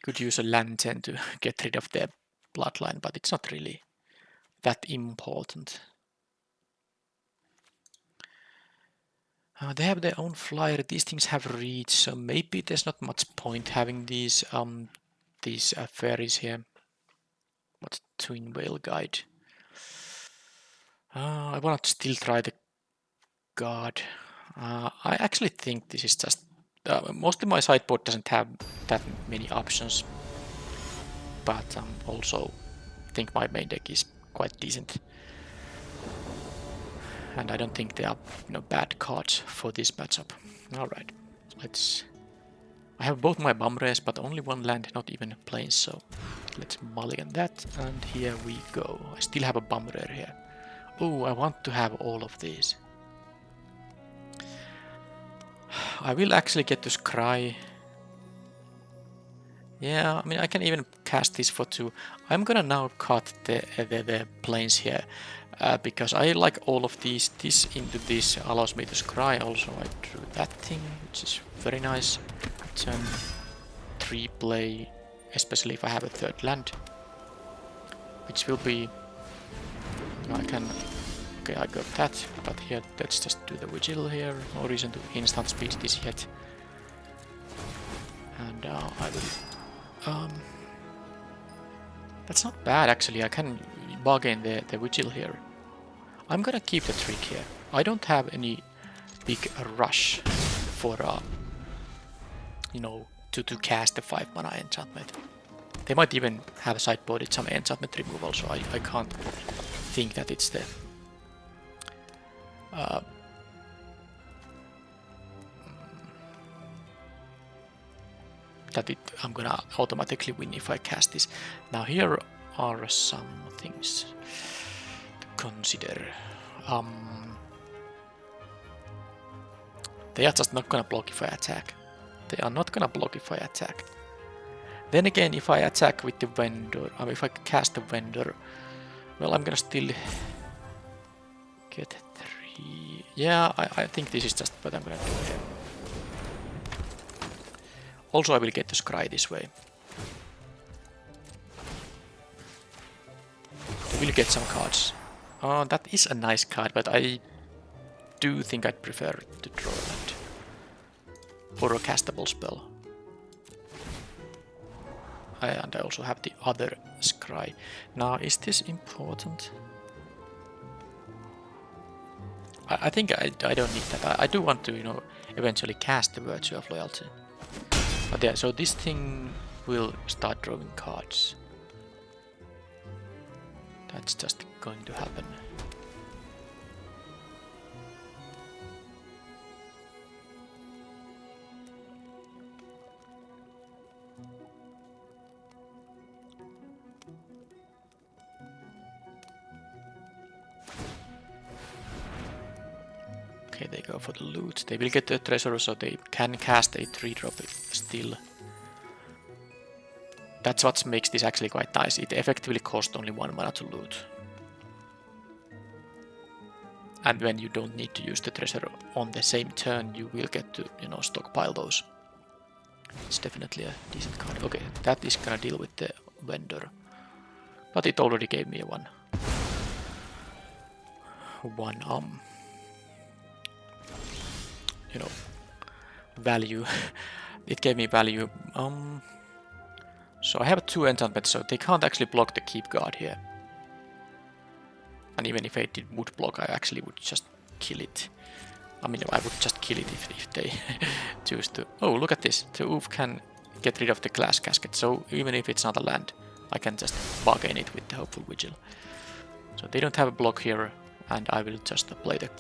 A: could use a lantern to get rid of their bloodline, but it's not really that important. They have their own flyer. These things have reach, so maybe there's not much point having these fairies here. What's Twin Whale Guide? I want to still try the guard. I actually think this is just mostly my sideboard doesn't have that many options, but also think my main deck is quite decent, and I don't think there are bad cards for this matchup. All right, let's. I have both my bum rares, but only one land, not even plains, so let's mulligan that, and here we go. I still have a bum rare here. Oh, I want to have all of these. I will actually get to scry. Yeah, I mean, I can even cast this for 2. I'm gonna now cut the planes here, because I like all of these. This into this allows me to scry. Also, I drew that thing, which is very nice. Turn 3 play, especially if I have a 3rd land, which will be. I can. Okay, I got that, but here let's just do the vigil here. No reason to instant speed this yet. And I will. That's not bad actually. I can bargain the vigil here. I'm gonna keep the trick here. I don't have any big rush for to cast the 5 mana enchantment. They might even have sideboarded some enchantment removal, so I can't think that it's the I'm gonna automatically win if I cast this. Now here are some things to consider. They are just not gonna block if I attack. They are not gonna block if I attack. Then again, if I attack with the vendor, if I cast the vendor, well, I'm gonna still get 3. Yeah, I think this is just what I'm gonna do here. Also, I will get to scry this way. We'll get some cards. Oh, that is a nice card, but I do think I'd prefer to draw that. Or a castable spell. And I also have the other scry. Now, is this important? I think I don't need that. I do want to, eventually cast the Virtue of Loyalty. But yeah, so this thing will start drawing cards. That's just going to happen. Okay, they go for the loot. They will get the treasure, so they can cast a 3-drop still. That's what makes this actually quite nice. It effectively costs only 1 mana to loot. And when you don't need to use the treasure on the same turn, you will get to, stockpile those. It's definitely a decent card. Okay, that is gonna deal with the vendor. But it already gave me one value. It gave me value. So I have 2 enchantments, so they can't actually block the keep guard here. And even if I would block, I actually would just kill it. I mean, I would just kill it if they choose to. Oh, look at this. The Oof can get rid of the glass casket, so even if it's not a land, I can just bargain it with the Hopeful Vigil. So they don't have a block here, and I will just play the...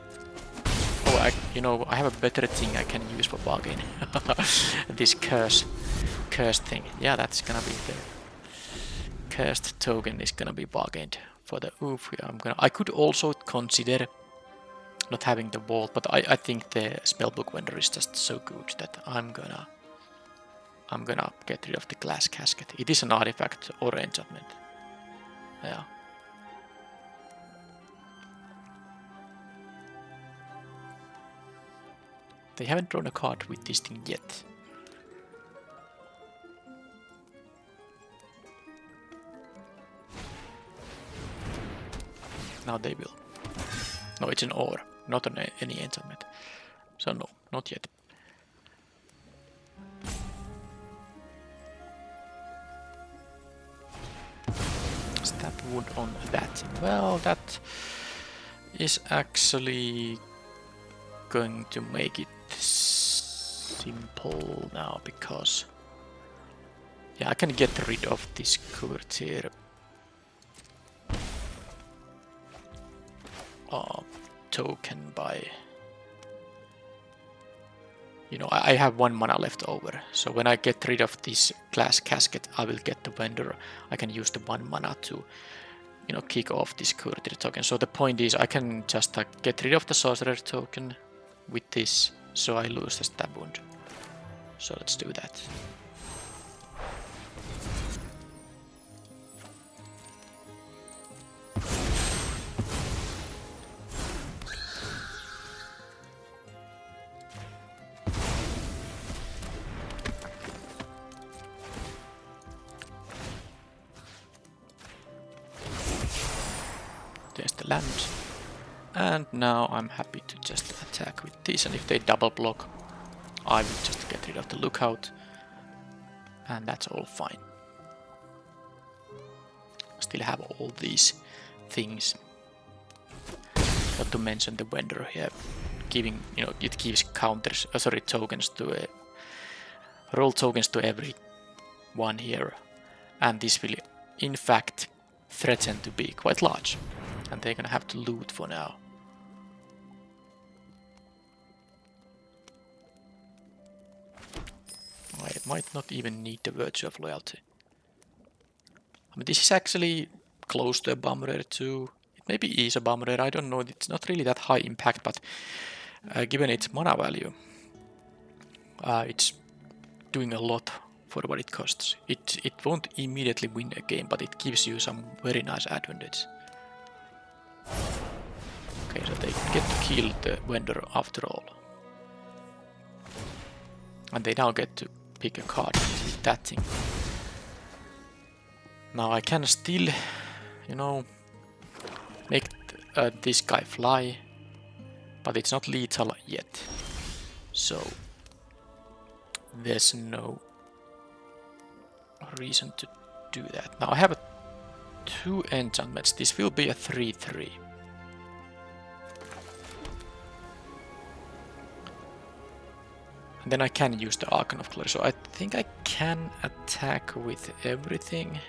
A: Oh, I have a better thing I can use for bargaining. This curse thing. Yeah, that's gonna be the cursed token is gonna be bargained for the Oof. I could also consider not having the vault, but I think the spellbook vendor is just so good that I'm gonna get rid of the glass casket. It is an artifact or enchantment. Yeah. They haven't drawn a card with this thing yet. Now they will. No, it's an ore, not on any enchantment. So no, not yet. Stab wood on that. Well, that is actually going to make it simple now, because yeah, I can get rid of this courtier token by, you know, I have 1 mana left over, so when I get rid of this glass casket, I will get the vendor. I can use the 1 mana to, you know, kick off this courtier token. So the point is, I can just get rid of the sorcerer token with this, so I lose the stab wound. So let's do that. There's the land. And now I'm happy to just attack with this, and if they double block, I will just get rid of the lookout, and that's all fine. Still have all these things. Not to mention the vendor here, giving, you know, it gives counters, tokens to roll tokens to every one here, and this will in fact threaten to be quite large, and they're gonna have to loot for now. I might not even need the Virtue of Loyalty. I mean, this is actually close to a bomb rare too. It maybe is a bomb rare, I don't know. It's not really that high impact, but given its mana value, it's doing a lot for what it costs. It won't immediately win a game, but it gives you some very nice advantage. Okay, so they get to kill the vendor after all. And they now get to pick a card with that thing. Now I can still, you know, make this guy fly, but it's not lethal yet. So there's no reason to do that. Now I have 2 enchantments. This will be a 3/3. And then I can use the Archon of Glory, so I think I can attack with everything.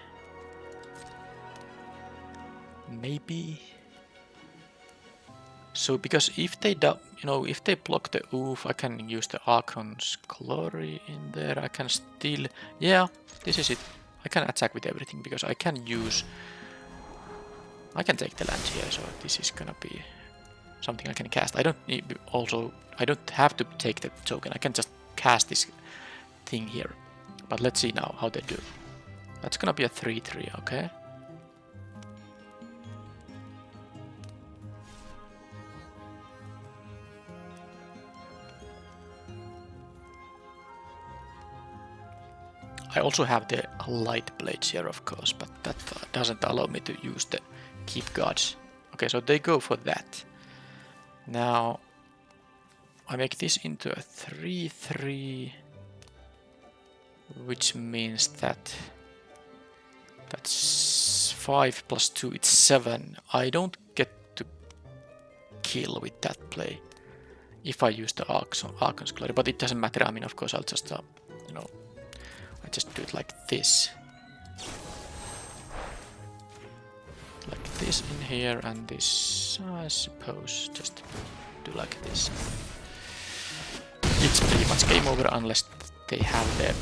A: Maybe. So because if they if they block the Oof, I can use the Archon's Glory in there. I can still, yeah, this is it. I can attack with everything because I can take the land here, so this is gonna be something I can cast. I don't have to take the token. I can just cast this thing here. But let's see now how they do. That's gonna be a 3/3, okay? I also have the light blades here, of course, but that doesn't allow me to use the keep guards. Okay, so they go for that. Now I make this into a 3/3, which means that that's 5 plus 2, it's 7. I don't get to kill with that play if I use the Archon's Glory, but it doesn't matter. I mean, of course, I'll just, I just do it like this. Like this in here, and this, I suppose, just do like this. It's pretty much game over unless they have the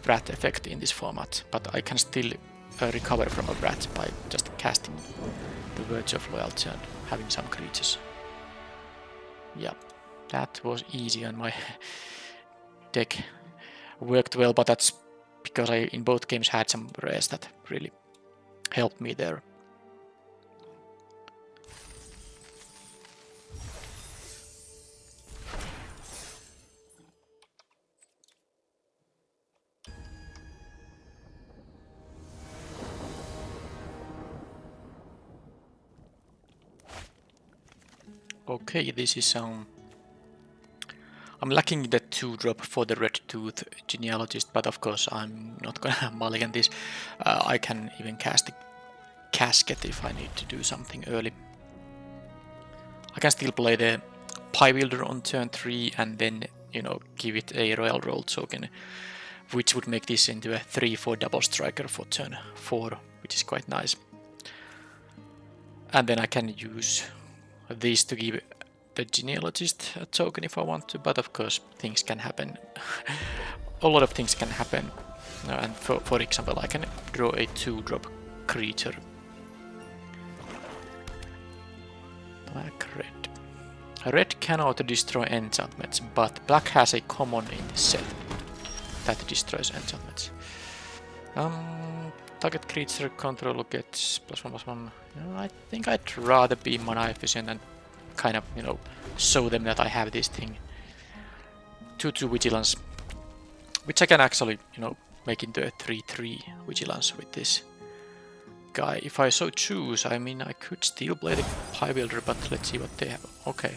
A: rat effect in this format, but I can still recover from a rat by just casting the Virtue of Loyalty and having some creatures. Yeah, that was easy, and my deck worked well, but that's because I in both games had some rares that really helped me there. Okay, this is I'm lacking the 2-drop for the Red Tooth Genealogist, but of course I'm not gonna mulligan this. I can even cast a Casket if I need to do something early. I can still play the Pie Wielder on turn 3 and then, you know, give it a Royal Roll token, which would make this into a 3-4 double striker for turn 4, which is quite nice. And then I can use these to give the Genealogist a token if I want to, but of course things can happen. A lot of things can happen. And for example, I can draw a 2-drop creature. Black, red. Red cannot destroy enchantments, but black has a common in this set that destroys enchantments. Target creature control gets +1/+1. I think I'd rather be mana efficient and kind of, you know, show them that I have this thing. 2/2 vigilance, which I can actually, you know, make into a 3/3 vigilance with this guy. If I so choose, I mean, I could still play the Pie Wielder, but let's see what they have. Okay,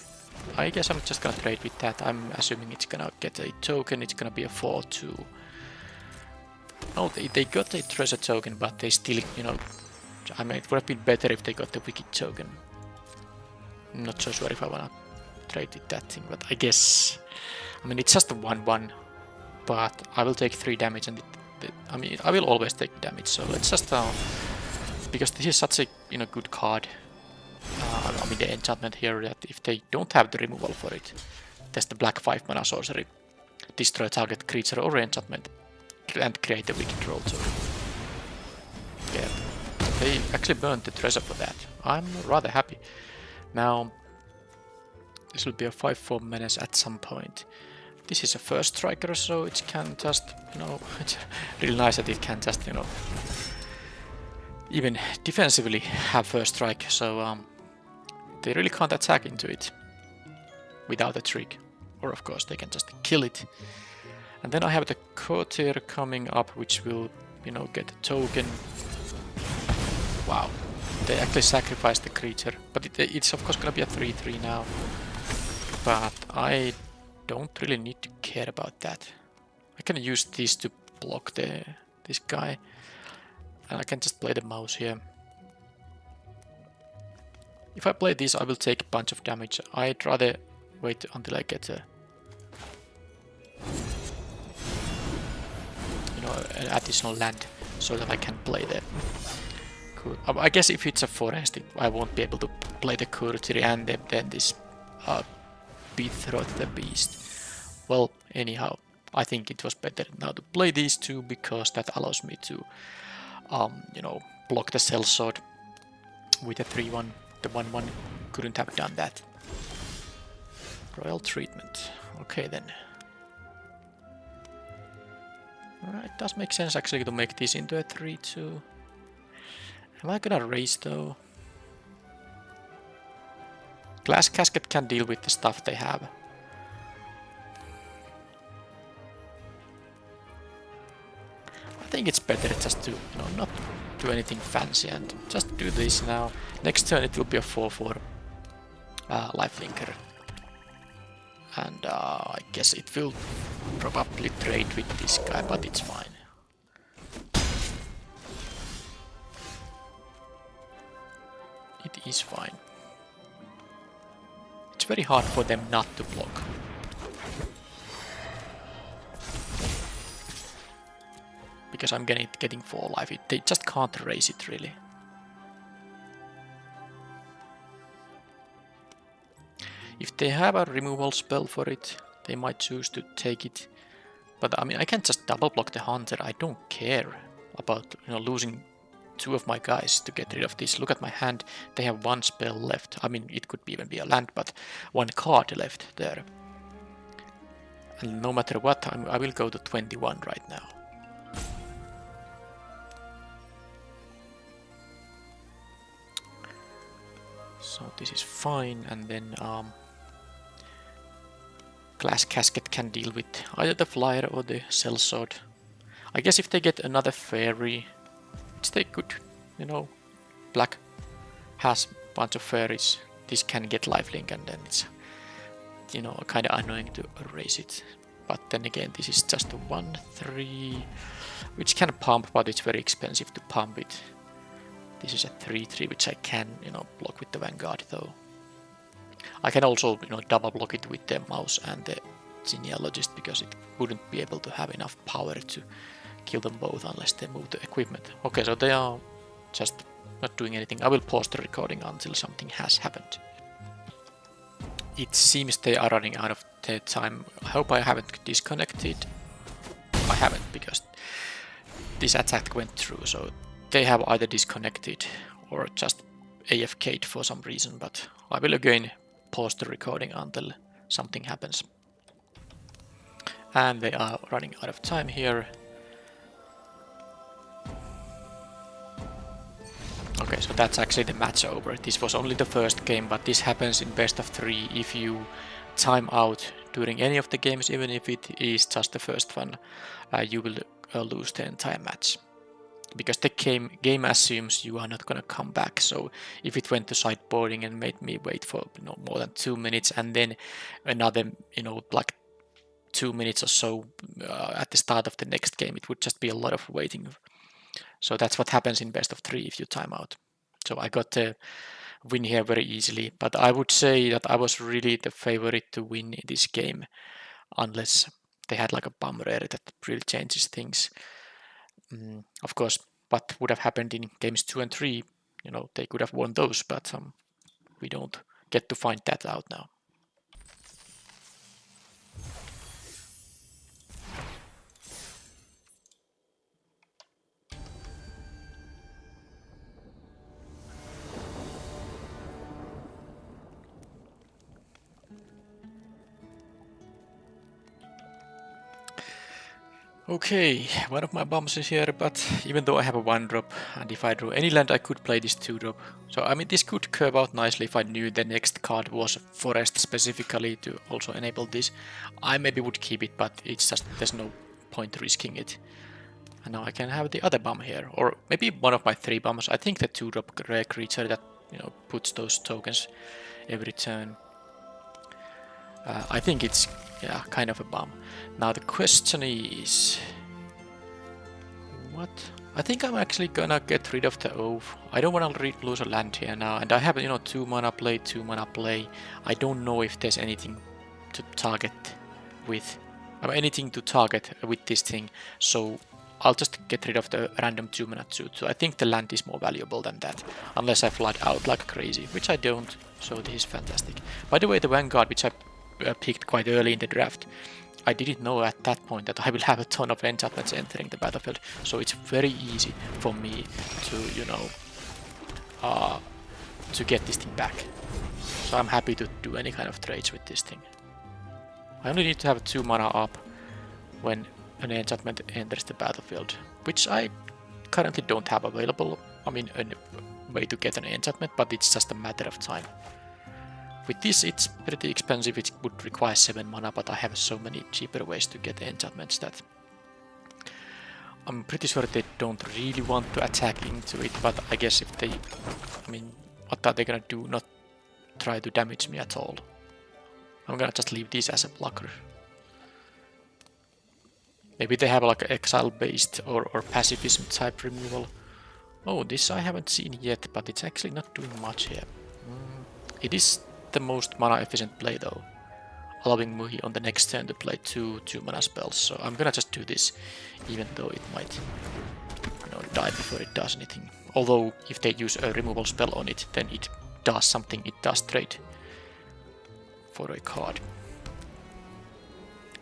A: I guess I'm just gonna trade with that. I'm assuming it's gonna get a token, it's gonna be a 4/2. Oh, they got a treasure token, but they still, you know, I mean, it would have been better if they got the Wicked token. I'm not so sure if I wanna trade with that thing, but I guess, I mean, it's just a 1/1, but I will take 3 damage, and I mean, I will always take damage, so let's just, because this is such a, you know, good card, I mean, the enchantment here, that if they don't have the removal for it, there's the black 5 mana sorcery, destroy target creature or enchantment, and create a Wicked roll token. Yeah, they actually burned the treasure for that. I'm rather happy. Now, this will be a 5/4 menace at some point. This is a first striker, so it can just, you know, it's really nice that it can just, you know, even defensively have first strike, so they really can't attack into it without a trick. Or of course they can just kill it. And then I have the Courtier coming up, which will, you know, get a token. Wow, they actually sacrificed the creature, but it's of course gonna be a 3/3 now. But I don't really need to care about that. I can use this to block this guy, and I can just play the mouse here. If I play this, I will take a bunch of damage. I'd rather wait until I get a, you know, an additional land so that I can play the. I guess if it's a forest, I won't be able to play the Courtier and then this Beathroth the Beast. Well, anyhow, I think it was better now to play these two because that allows me to, you know, block the Sellsword with a 3/1. The 1/1 couldn't have done that. Royal treatment. Okay then. Alright, does make sense actually to make this into a 3/2. Am I gonna raise though? Glass Casket can deal with the stuff they have. I think it's better just to, you know, not do anything fancy and just do this now. Next turn it will be a 4/4 lifelinker. And I guess it will probably trade with this guy, but it's fine. It is fine. It's very hard for them not to block. Because I'm getting 4 life. They just can't raise it really. If they have a removal spell for it, they might choose to take it. But I mean, I can just double block the Hunter. I don't care about, you know, losing 2 of my guys to get rid of this. Look at my hand. They have 1 spell left. I mean, it could even be a land, but 1 card left there. And no matter what, I will go to 21 right now. So this is fine, and then Glass Casket can deal with either the Flyer or the Sellsword. I guess if they get another Fairy, which they could, you know, black has a bunch of fairies, this can get lifelink, and then it's, you know, kind of annoying to erase it. But then again, this is just a 1/3, which can pump, but it's very expensive to pump it. This is a 3/3, which I can, you know, block with the Vanguard though. I can also, you know, double block it with the mouse and the genealogist, because it wouldn't be able to have enough power to kill them both unless they move the equipment. Okay, so they are just not doing anything. I will pause the recording until something has happened. It seems they are running out of their time. I hope I haven't disconnected. I haven't, because this attack went through, so they have either disconnected or just AFK'd for some reason, but I will again pause the recording until something happens. And they are running out of time here. Okay, so that's actually the match over. This was only the first game, but this happens in best of 3 if you time out during any of the games, even if it is just the first one, you will lose the entire match. Because the game assumes you are not gonna come back. So if it went to sideboarding and made me wait for, you know, more than 2 minutes, and then another, you know, like 2 minutes or so at the start of the next game, it would just be a lot of waiting. So that's what happens in best of 3 if you time out. So I got the win here very easily, but I would say that I was really the favorite to win this game, unless they had like a bum rare that really changes things. Of course, what would have happened in games 2 and 3, you know, they could have won those, but we don't get to find that out now. Okay, one of my bombs is here, but even though I have a 1-drop, and if I draw any land I could play this 2-drop. So I mean, this could curve out nicely if I knew the next card was Forest specifically to also enable this. I maybe would keep it, but it's just, there's no point risking it. And now I can have the other bomb here, or maybe one of my 3 bombs. I think the 2-drop rare creature that, you know, puts those tokens every turn. I think it's, yeah, kind of a bomb. Now the question is, what? I think I'm actually gonna get rid of the Oath. I don't want to lose a land here now, and I have, you know, 2 mana play, 2 mana play. I don't know if there's anything to target with, anything to target with this thing, so I'll just get rid of the random 2 mana 2/2. I think the land is more valuable than that, unless I flood out like crazy, which I don't, so this is fantastic. By the way, the Vanguard, which I picked quite early in the draft, I didn't know at that point that I will have a ton of enchantments entering the battlefield, so it's very easy for me to, you know, to get this thing back. So I'm happy to do any kind of trades with this thing. I only need to have 2 mana up when an enchantment enters the battlefield, which I currently don't have available. I mean, a way to get an enchantment, but it's just a matter of time. With this, it's pretty expensive. It would require 7 mana, but I have so many cheaper ways to get enchantments that I'm pretty sure they don't really want to attack into it, but I guess if they, I mean, what are they gonna do? Not try to damage me at all. I'm gonna just leave this as a blocker. Maybe they have like an exile-based or pacifism type removal. Oh, this I haven't seen yet, but it's actually not doing much here. It is the most mana efficient play though, allowing Muhi on the next turn to play 2 mana spells, so I'm gonna just do this, even though it might, you know, die before it does anything. Although if they use a removal spell on it, then it does something. It does trade for a card.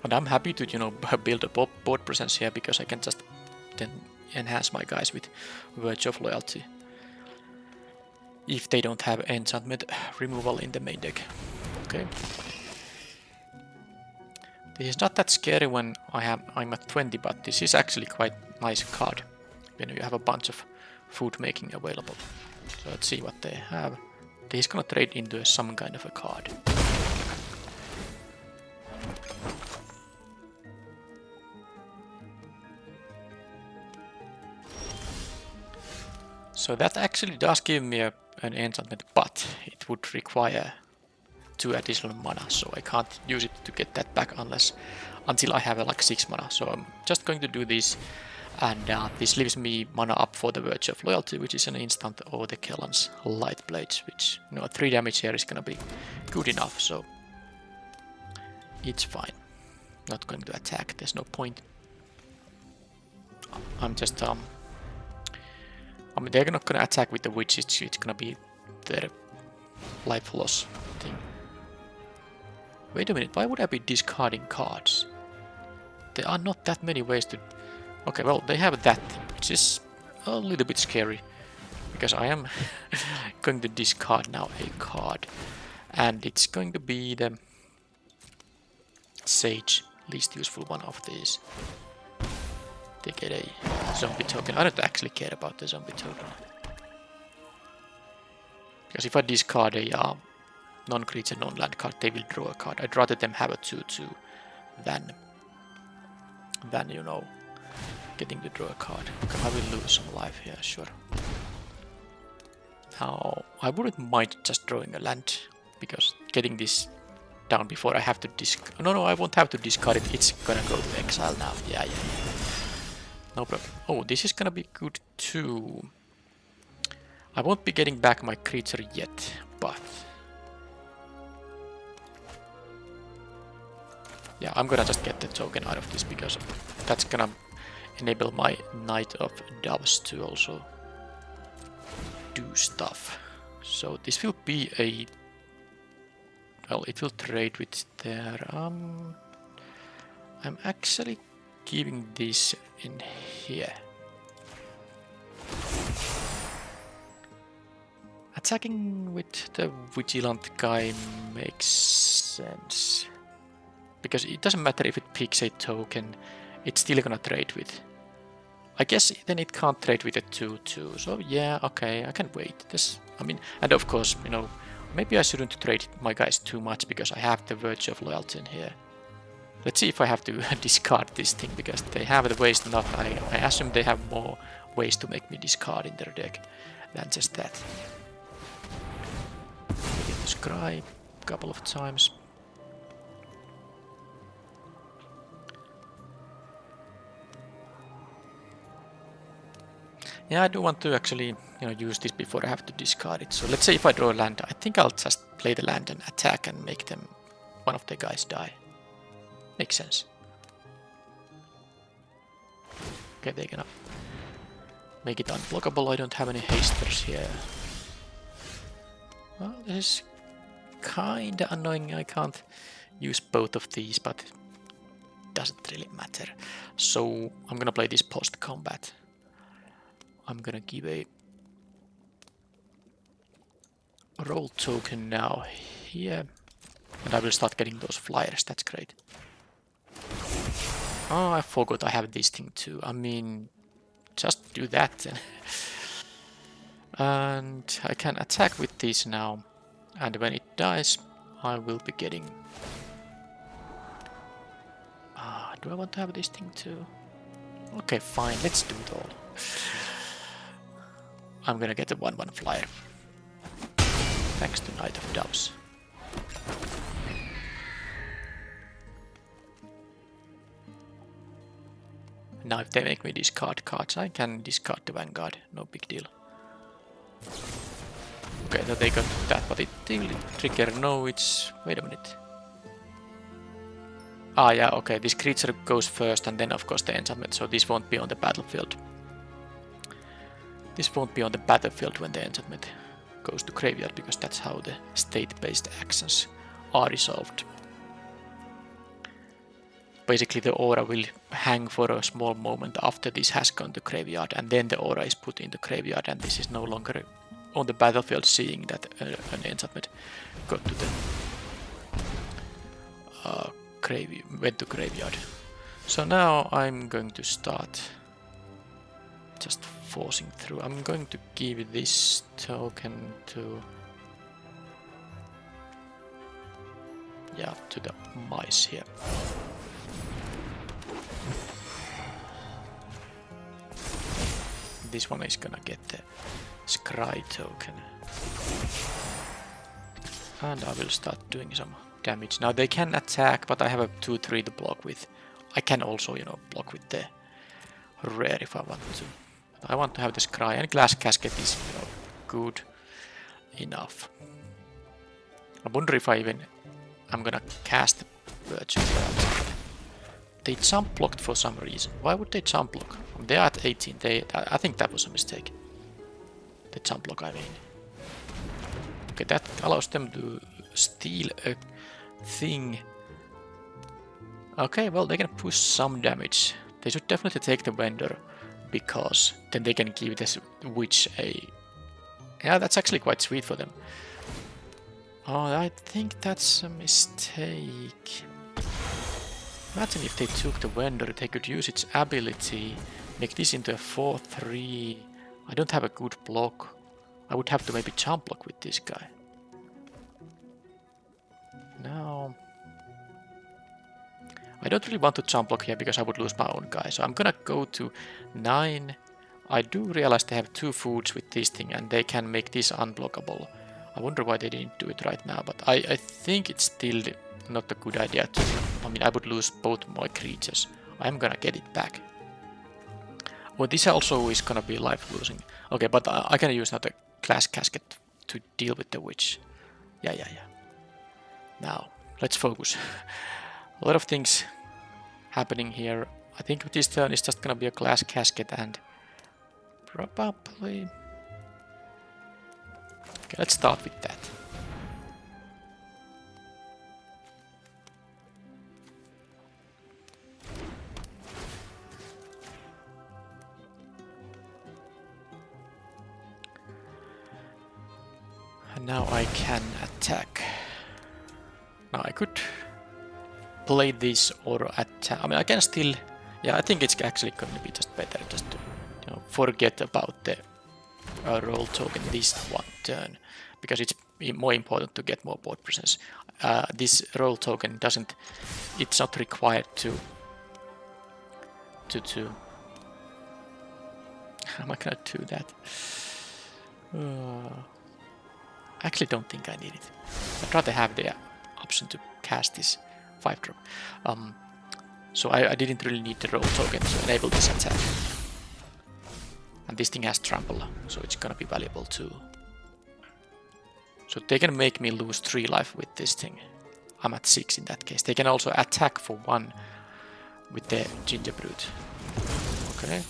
A: And I'm happy to, you know, build a board presence here, because I can just then enhance my guys with Verge of Loyalty if they don't have enchantment removal in the main deck. Okay. This is not that scary when I'm at 20, but this is actually quite nice card when you have a bunch of food making available. So let's see what they have. He's gonna trade into some kind of a card. So that actually does give me a an enchantment, but it would require 2 additional mana, so I can't use it to get that back until I have like 6 mana. So I'm just going to do this, and this leaves me mana up for the Virtue of Loyalty, which is an instant, or the Kellan's Light Blades, which 3 damage here is gonna be good enough, so it's fine. Not going to attack, there's no point. I'm just I mean, they're not gonna attack with the witch, it's gonna be their life loss thing. Wait a minute, why would I be discarding cards? There are not that many ways to... Okay, well, they have that thing, which is a little bit scary, because I am going to discard now a card, and it's going to be the Sage, least useful one of these. They get a zombie token. I don't actually care about the zombie token, because if I discard a non-creature, non-land card, they will draw a card. I'd rather them have a 2/2 than getting to draw a card. Okay, I will lose some life here, sure. Now, I wouldn't mind just drawing a land, because getting this down before I have to discard... No, I won't have to discard it. It's gonna go to exile now. Yeah. No problem. Oh, this is gonna be good too. I won't be getting back my creature yet, but... Yeah, I'm gonna just get the token out of this, because that's gonna enable my Knight of Doves to also do stuff. So this will be a... Well, it will trade with their... I'm actually keeping this in here. Attacking with the Vigilant guy makes sense, because it doesn't matter if it picks a token, it's still gonna trade with. I guess then it can't trade with a 2/2, so yeah, okay, I can wait. And of course, maybe I shouldn't trade my guys too much, because I have the Virtue of Loyalty in here. Let's see if I have to discard this thing, because they have the ways not. I assume they have more ways to make me discard in their deck than just that. Get to scry a couple of times. Yeah, I do want to actually, use this before I have to discard it. So let's say if I draw a land, I think I'll just play the land and attack and make one of the guys die. Makes sense. Okay, they're gonna make it unblockable. I don't have any hasters here. Well, this is kinda annoying. I can't use both of these, but it doesn't really matter. So I'm gonna play this post-combat. I'm gonna give a roll token now here, and I will start getting those flyers. That's great. Oh, I forgot I have this thing too. I mean, just do that then. And I can attack with this now, and when it dies, I will be getting... do I want to have this thing too? Okay, fine, let's do it all. I'm gonna get a 1/1 flyer. Thanks to Knight of Doves. Now if they make me discard cards, I can discard the Vanguard, no big deal. Okay, now they got that, but it will trigger, no, it's... Wait a minute. Ah yeah, okay, this creature goes first and then of course the enchantment, so this won't be on the battlefield. This won't be on the battlefield when the enchantment goes to graveyard, because that's how the state-based actions are resolved. Basically the aura will hang for a small moment after this has gone to graveyard, and then the aura is put in the graveyard, and this is no longer on the battlefield seeing that an enchantment got to the went to graveyard. So now I'm going to start just forcing through. I'm going to give this token to... yeah, to the mice here. This one is gonna get the scry token. And I will start doing some damage. Now they can attack, but I have a 2-3 to block with. I can also, you know, block with the rare if I want to. But I want to have the Scry, and Glass Casket is, you know, good enough. I wonder if I'm gonna cast the Virtual Reality. They jump blocked for some reason. Why would they jump block? They are at 18. I think that was a mistake. The jump block, I mean. Okay, that allows them to steal a thing. Okay, well, they can push some damage. They should definitely take the vendor, because then they can give this witch a... Yeah, that's actually quite sweet for them. Oh, I think that's a mistake. Imagine if they took the vendor, they could use its ability, make this into a 4-3. I don't have a good block. I would have to maybe jump block with this guy. No. I don't really want to jump block here because I would lose my own guy. So I'm gonna go to 9. I do realize they have 2 foods with this thing and they can make this unblockable. I wonder why they didn't do it right now, but I think it's still not a good idea to... I mean, I would lose both my creatures. I'm gonna get it back. Well, this also is gonna be life losing. Okay, but I can use now the Glass Casket to deal with the witch. Yeah. Now, let's focus. A lot of things happening here. I think this turn is just gonna be a Glass Casket and probably... Okay, let's start with that. And now I can attack. Now I could play this or attack. I mean, I can still... Yeah, I think it's actually going to be just better just to, you know, forget about the roll token this one turn, because it's more important to get more board presence. This roll token doesn't... It's not required to... Am I gonna do that? I actually don't think I need it. I'd rather have the option to cast this 5-drop. So I didn't really need the roll token to enable this attack. And this thing has trample, so it's gonna be valuable too. So they can make me lose 3 life with this thing. I'm at 6 in that case. They can also attack for 1 with the Ginger Brute. Okay.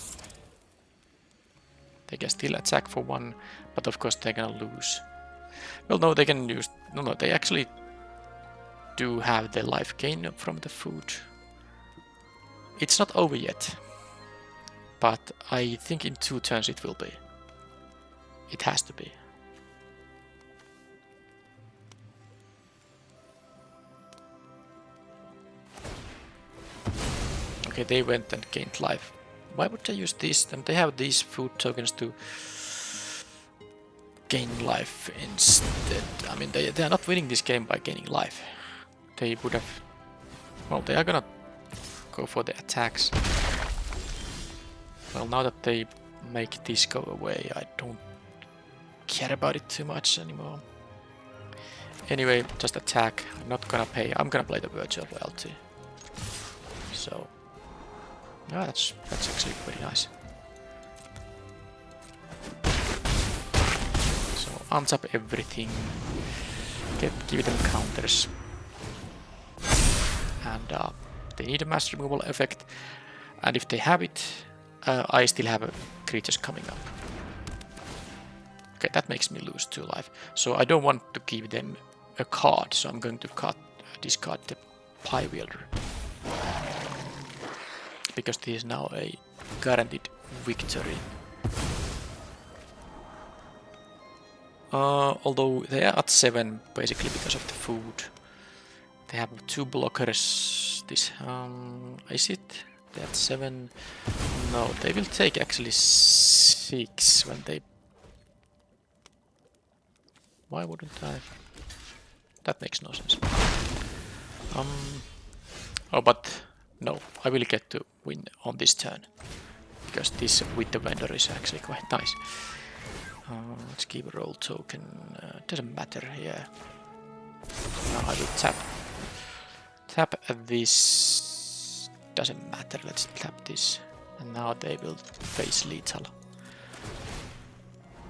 A: They can still attack for 1, but of course they're gonna lose. Well, no, they can use... No, they actually do have the life gain from the food. It's not over yet, but I think in 2 turns it will be. It has to be. Okay, they went and gained life. Why would they use this? Then they have these food tokens to gain life instead. I mean, they are not winning this game by gaining life. They would have... Well, they are gonna go for the attacks. Well, now that they make this go away, I don't care about it too much anymore. Anyway, just attack. I'm not gonna pay. I'm gonna play the Virtual Reality. So... Yeah, that's actually pretty nice. So untap everything, give them counters, and they need a mass removal effect. And if they have it, I still have creatures coming up. Okay, that makes me lose 2 life. So I don't want to give them a card, so I'm going to discard the Pie Wielder. Because this is now a guaranteed victory. Although they are at 7 basically because of the food. They have 2 blockers. This is it? They're at 7. No, they will take actually 6 when they... Why wouldn't I? That makes no sense. Oh, but no, I will get to win on this turn. Because this with the vendor is actually quite nice. Let's keep a roll token. Doesn't matter here. Now I will tap this. Doesn't matter. Let's tap this, and now they will face lethal.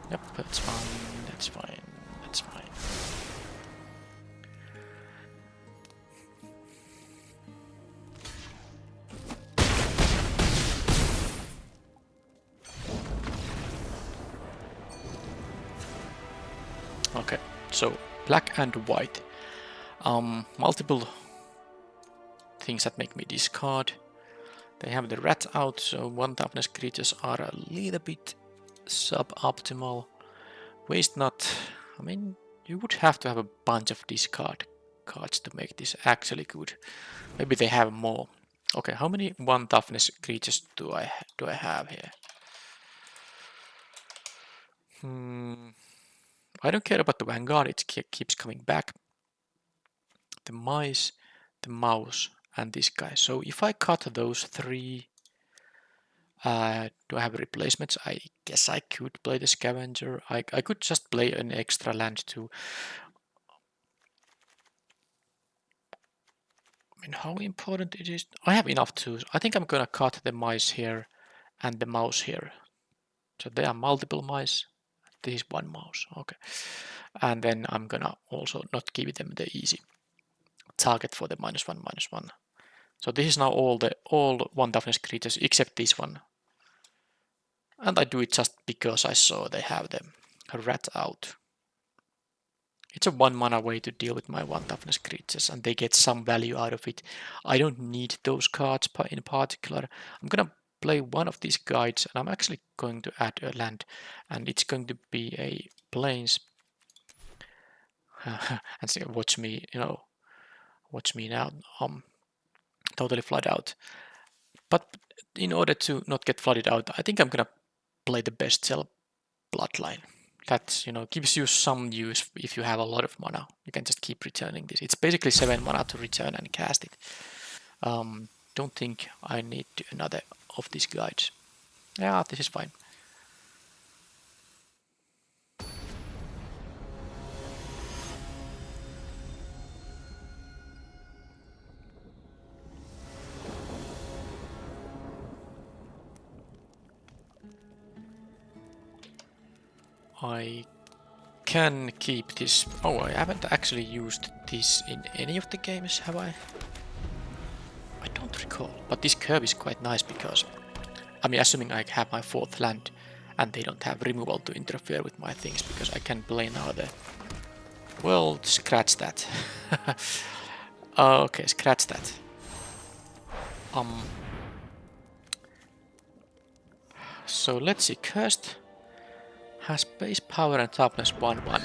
A: Yep, that's fine. That's fine. That's fine. Okay, so black and white. Multiple things that make me discard. They have the rat out, so 1 toughness creatures are a little bit suboptimal. Waste not. I mean, you would have to have a bunch of discard cards to make this actually good. Maybe they have more. Okay, how many 1 toughness creatures do I have here? I don't care about the Vanguard, it keeps coming back. The mice, the mouse, and this guy. So if I cut those 3, do I have replacements? I guess I could play the Scavenger. I could just play an extra land too. I mean, how important it is? I have enough too. I think I'm gonna cut the mice here and the mouse here. So there are multiple mice. This is 1 mouse. Okay. And then I'm gonna also not give them the easy target for the -1/-1. So this is now all 1 toughness creatures except this one. And I do it just because I saw they have the rat out. It's a 1 mana way to deal with my 1 toughness creatures, and they get some value out of it. I don't need those cards in particular. I'm gonna play one of these guides, and I'm actually going to add a land, and it's going to be a plains. And so watch me, watch me now. Totally flood out. But in order to not get flooded out, I think I'm gonna play the best cell bloodline. That gives you some use if you have a lot of mana. You can just keep returning this. It's basically 7 mana to return and cast it. Don't think I need another of these guides. Yeah, this is fine. I can keep this. Oh, I haven't actually used this in any of the games, have I? I don't recall. But this curve is quite nice because, I mean, assuming I have my 4th land and they don't have removal to interfere with my things, because I can play now the... Well, scratch that. Okay, scratch that. So let's see. Cursed has base power and toughness 1/1.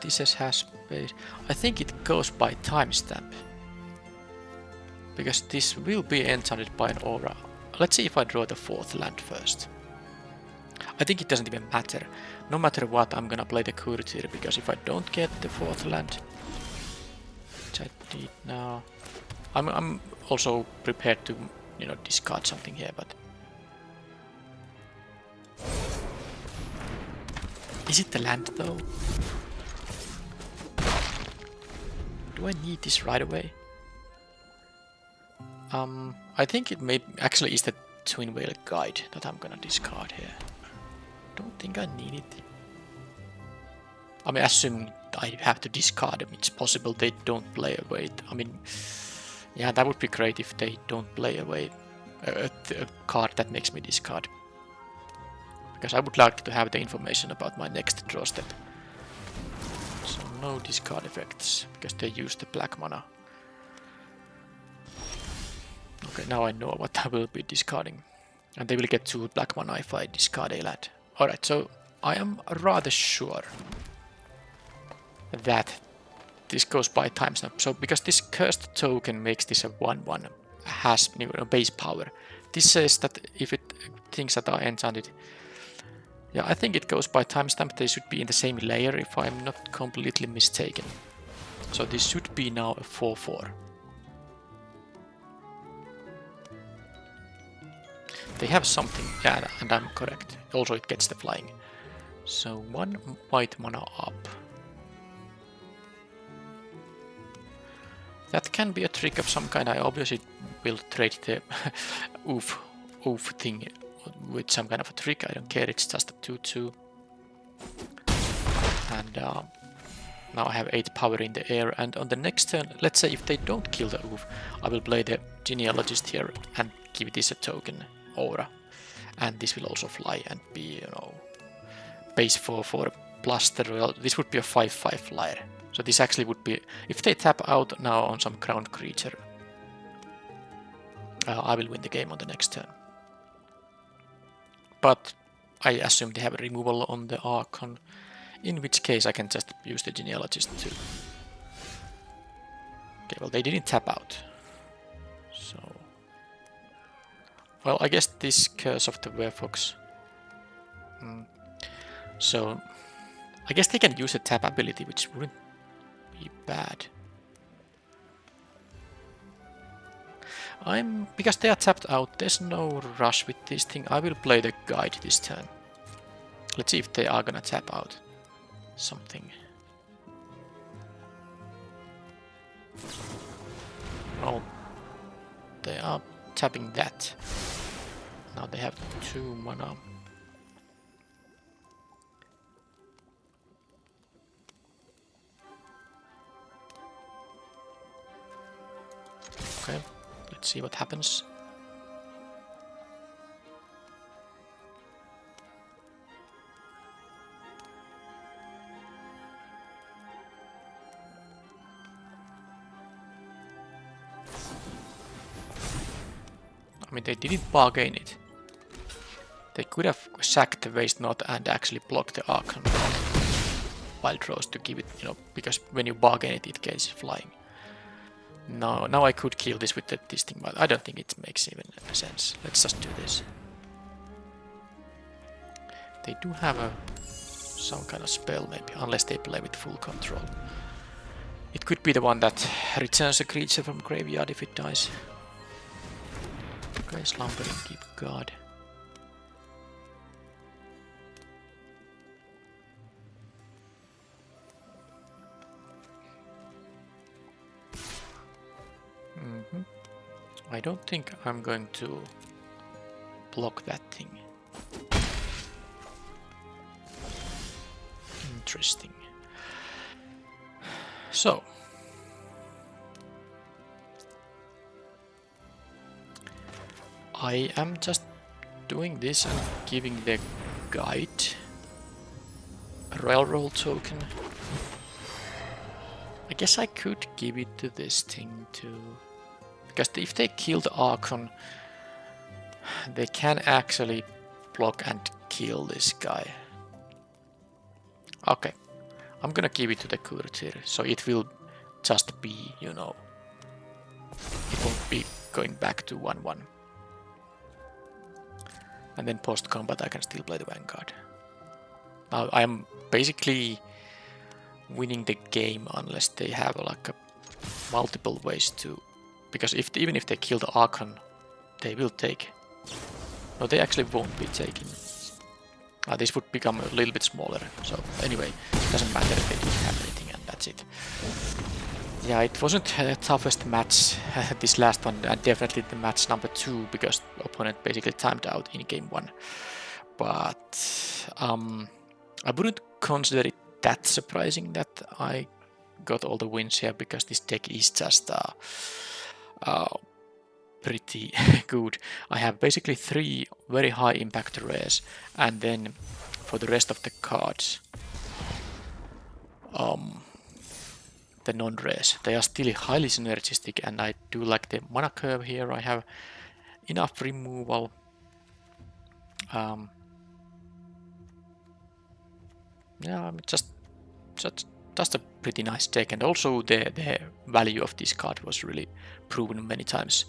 A: This has base... I think it goes by timestamp, because this will be enchanted by an aura. Let's see if I draw the 4th land first. I think it doesn't even matter. No matter what, I'm gonna play the Courtier, because if I don't get the 4th land, which I did now, I'm also prepared to, discard something here, but... Is it the land though? Do I need this right away? I think it may actually is the Twin Whale Guide that I'm gonna discard here. Don't think I need it. I mean, assuming I have to discard them, it's possible they don't play away. I mean, yeah, that would be great if they don't play away a card that makes me discard. Because I would like to have the information about my next draw step. So no discard effects, because they use the black mana. Okay, now I know what I will be discarding. And they will get 2 black mana if I discard a land. Alright, so I am rather sure that this goes by timestamp. So because this cursed token makes this a 1/1, has base power. This says that if it things that are enchanted, yeah, I think it goes by timestamp. They should be in the same layer if I'm not completely mistaken. So this should be now a 4/4. They have something, yeah, and I'm correct. Also, it gets the flying. So 1 white mana up. That can be a trick of some kind. I obviously will trade the oof thing with some kind of a trick. I don't care, it's just a 2-2. And now I have 8 power in the air, and on the next turn, let's say if they don't kill the oof, I will play the genealogist here and give this a token aura. And this will also fly and be, you know, base 4 for a blaster. Well, this would be a 5/5 flyer. So this actually would be, if they tap out now on some ground creature, I will win the game on the next turn. But I assume they have a removal on the Archon, in which case I can just use the genealogist too. Okay, well, they didn't tap out. So, well, I guess this Curse of the Werewolves. So, I guess they can use a tap ability, which wouldn't be bad. Because they are tapped out, there's no rush with this thing. I will play the guide this turn. Let's see if they are gonna tap out something. Oh, they are tapping that. Now they have 2 mana. Okay, let's see what happens. I mean, they didn't bargain it. They could have sacked the Waste Not and actually blocked the Archon Wild Rose to give it, you know, because when you bargain it, it gets flying. No, now I could kill this with this thing, but I don't think it makes even sense. Let's just do this. They do have some kind of spell maybe, unless they play with full control. It could be the one that returns a creature from graveyard if it dies. Okay, slumbering, keep guard. I don't think I'm going to block that thing. Interesting. So, I am just doing this and giving the guide a railroad token. I guess I could give it to this thing too. Because if they kill the Archon, they can actually block and kill this guy. Okay, I'm gonna give it to the courtier, so it will just be, you know, it won't be going back to 1/1. And then post-combat I can still play the Vanguard. Now I'm basically winning the game unless they have like multiple ways to... Because even if they kill the Archon, they will take... No, they actually won't be taking. This would become a little bit smaller. So anyway, it doesn't matter if they didn't have anything, and that's it. Yeah, it wasn't the toughest match, this last one, and definitely the match number 2, because the opponent basically timed out in game 1. But I wouldn't consider it that surprising that I got all the wins here, because this deck is just pretty good. I have basically 3 very high impact rares, and then for the rest of the cards, the non-rares, they are still highly synergistic, and I do like the mana curve here. I have enough removal. Yeah, just a pretty nice deck, and also the value of this card was really proven many times.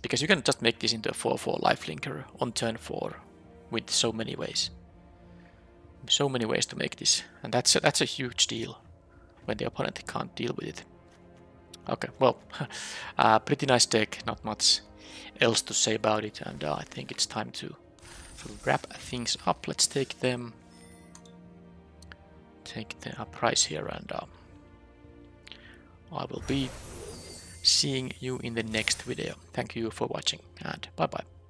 A: Because you can just make this into a 4/4 lifelinker on turn 4 with so many ways. So many ways to make this, and that's a huge deal when the opponent can't deal with it. Okay, well, pretty nice deck, not much else to say about it, and I think it's time to to wrap things up. Let's take them. Take the price here, and I will be seeing you in the next video. Thank you for watching, and bye bye.